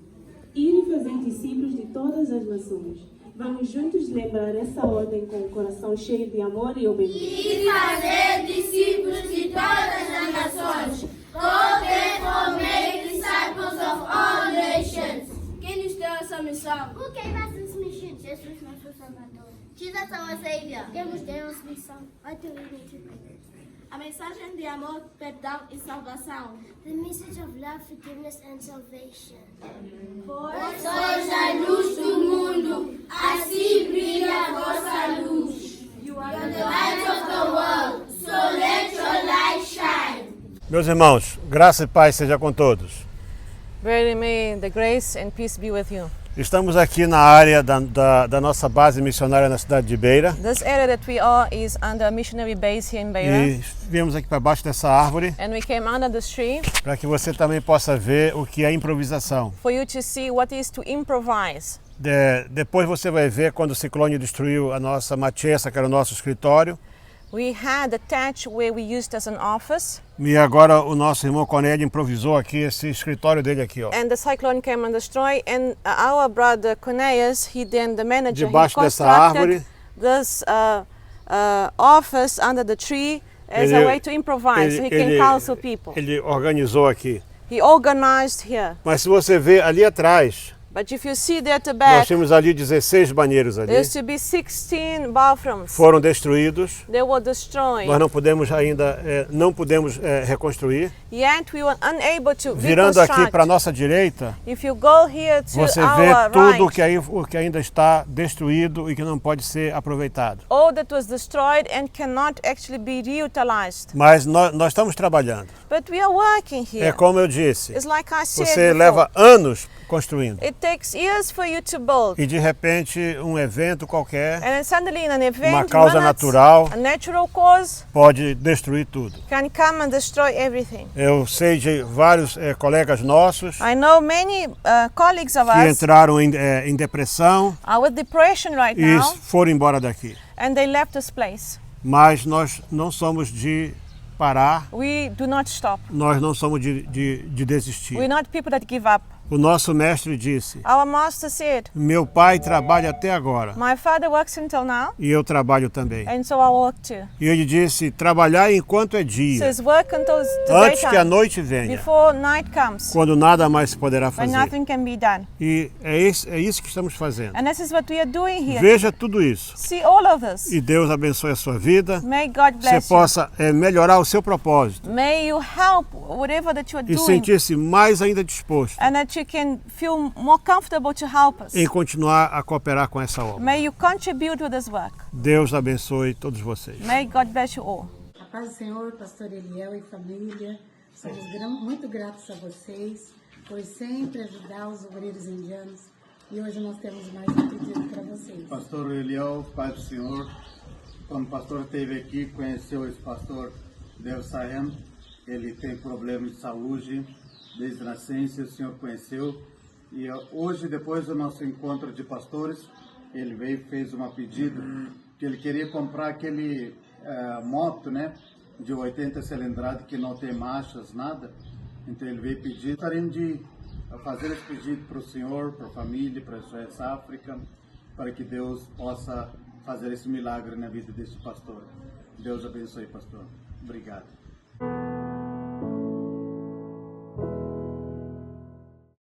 Speaker 4: ir e fazer discípulos de todas as nações. Vamos juntos lembrar essa ordem com o coração cheio de amor e obediência.
Speaker 5: E fazer discípulos de todas as nações. Go therefore make disciples of all nations.
Speaker 6: Quem nos deu essa missão?
Speaker 5: Who gave us this mission? Jesus, nosso Salvador. Jesus, our Savior. Quem nos deu essa missão? What do we need to do?
Speaker 6: A mensagem de amor, perdão e salvação.
Speaker 5: The message of love, forgiveness and salvation.
Speaker 6: Sois a luz do mundo, assim brilha a vossa luz.
Speaker 5: You are the light of the world, so let your light shine.
Speaker 1: Meus irmãos, graça e paz seja com todos.
Speaker 2: Very may the grace and peace be with you.
Speaker 1: Estamos aqui na área da nossa base missionária na cidade de Beira
Speaker 2: This area that we are is under a missionary base here in Beira.
Speaker 1: e viemos aqui para baixo dessa árvore
Speaker 2: And we came under this tree
Speaker 1: para que você também possa ver o que é improvisação.
Speaker 2: for you to see what is to improvise.
Speaker 1: Depois você vai ver quando o ciclone destruiu a nossa machessa, que era o nosso escritório,
Speaker 2: We had a thatch where we used as an office,
Speaker 1: e agora o nosso irmão Conélio improvisou aqui esse escritório dele aqui, ó.
Speaker 2: and the cyclone came and destroyed. And our brother Cornelius, the manager, he
Speaker 1: Debaixo dessa
Speaker 2: constructed
Speaker 1: árvore.
Speaker 2: this office under the tree as a way to improvise, so he can counsel people.
Speaker 1: ele organizou aqui.
Speaker 2: He organized here.
Speaker 1: Mas se você ver ali atrás,
Speaker 7: But if you see there at the
Speaker 1: Nós
Speaker 7: back,
Speaker 1: tínhamos ali 16 banheiros ali.
Speaker 7: there used to be 16 bathrooms.
Speaker 1: Foram destruídos.
Speaker 7: They were destroyed.
Speaker 1: Nós não podemos ainda, não podemos reconstruir.
Speaker 7: Yet we were unable to
Speaker 1: Virando aqui para a
Speaker 7: reconstruct.
Speaker 1: nossa direita,
Speaker 7: If you go here to
Speaker 1: você
Speaker 7: our
Speaker 1: vê tudo
Speaker 7: right,
Speaker 1: o que ainda está destruído e que não pode ser aproveitado.
Speaker 7: all that was destroyed and cannot actually be reutilized.
Speaker 1: Mas nós estamos trabalhando.
Speaker 7: But we are working
Speaker 1: É
Speaker 7: here.
Speaker 1: como eu disse,
Speaker 7: It's like I said
Speaker 1: você
Speaker 7: before.
Speaker 1: leva anos construindo.
Speaker 7: It takes years for you to build.
Speaker 1: E de repente um evento qualquer
Speaker 7: And then suddenly in an event,
Speaker 1: Uma causa
Speaker 7: minutes,
Speaker 1: natural.
Speaker 7: a natural cause
Speaker 1: pode destruir tudo.
Speaker 7: can come and destroy everything.
Speaker 1: Eu sei de vários colegas nossos
Speaker 7: I know many colleagues of
Speaker 1: que
Speaker 7: us
Speaker 1: entraram em depressão
Speaker 7: are with depression right
Speaker 1: e
Speaker 7: now,
Speaker 1: foram embora daqui.
Speaker 7: and they left this place.
Speaker 1: Mas nós não somos de parar,
Speaker 7: We do not stop.
Speaker 1: nós não somos de desistir.
Speaker 7: We're not people that give up.
Speaker 1: O nosso mestre disse,
Speaker 7: Our master said,
Speaker 1: meu pai trabalha até agora
Speaker 7: my father works until now,
Speaker 1: e eu trabalho também.
Speaker 7: and so I work too.
Speaker 1: E ele disse, trabalhar enquanto é
Speaker 7: He
Speaker 1: dia,
Speaker 7: says, work until the
Speaker 1: antes que a
Speaker 7: daytime,
Speaker 1: noite venha,
Speaker 7: before night comes,
Speaker 1: quando nada mais se poderá
Speaker 7: when
Speaker 1: fazer.
Speaker 7: nothing can be done.
Speaker 1: E é isso que estamos fazendo.
Speaker 7: And this is what we are doing here.
Speaker 1: Veja tudo isso.
Speaker 7: See all of this.
Speaker 1: E Deus abençoe a sua vida.
Speaker 7: May God
Speaker 1: Você
Speaker 7: bless you.
Speaker 1: possa melhorar o seu propósito
Speaker 7: May you help whatever that you are
Speaker 1: e
Speaker 7: doing,
Speaker 1: sentir-se mais ainda disposto
Speaker 7: and that you can feel more comfortable to help us.
Speaker 1: em continuar a cooperar com essa obra.
Speaker 7: May you contribute with this work.
Speaker 1: Deus abençoe todos vocês.
Speaker 7: May God bless you all.
Speaker 8: A paz do Senhor, pastor Eliel e família, somos muito gratos a vocês por sempre ajudar os obreiros indianos e hoje nós temos mais um pedido para vocês.
Speaker 9: Pastor Eliel, paz do Senhor, quando o pastor esteve aqui, conheceu esse pastor Dev Sahem, ele tem problemas de saúde desde a nascença, o Senhor conheceu, e hoje, depois do nosso encontro de pastores, ele veio e fez um pedido que ele queria comprar aquele moto, né, de 80 cilindradas que não tem marchas, nada. Então ele veio pedir, gostaríamos de fazer esse pedido para o Senhor, para a família, para a SOS África, para que Deus possa fazer esse milagre na vida deste pastor. Deus abençoe, pastor. Obrigado.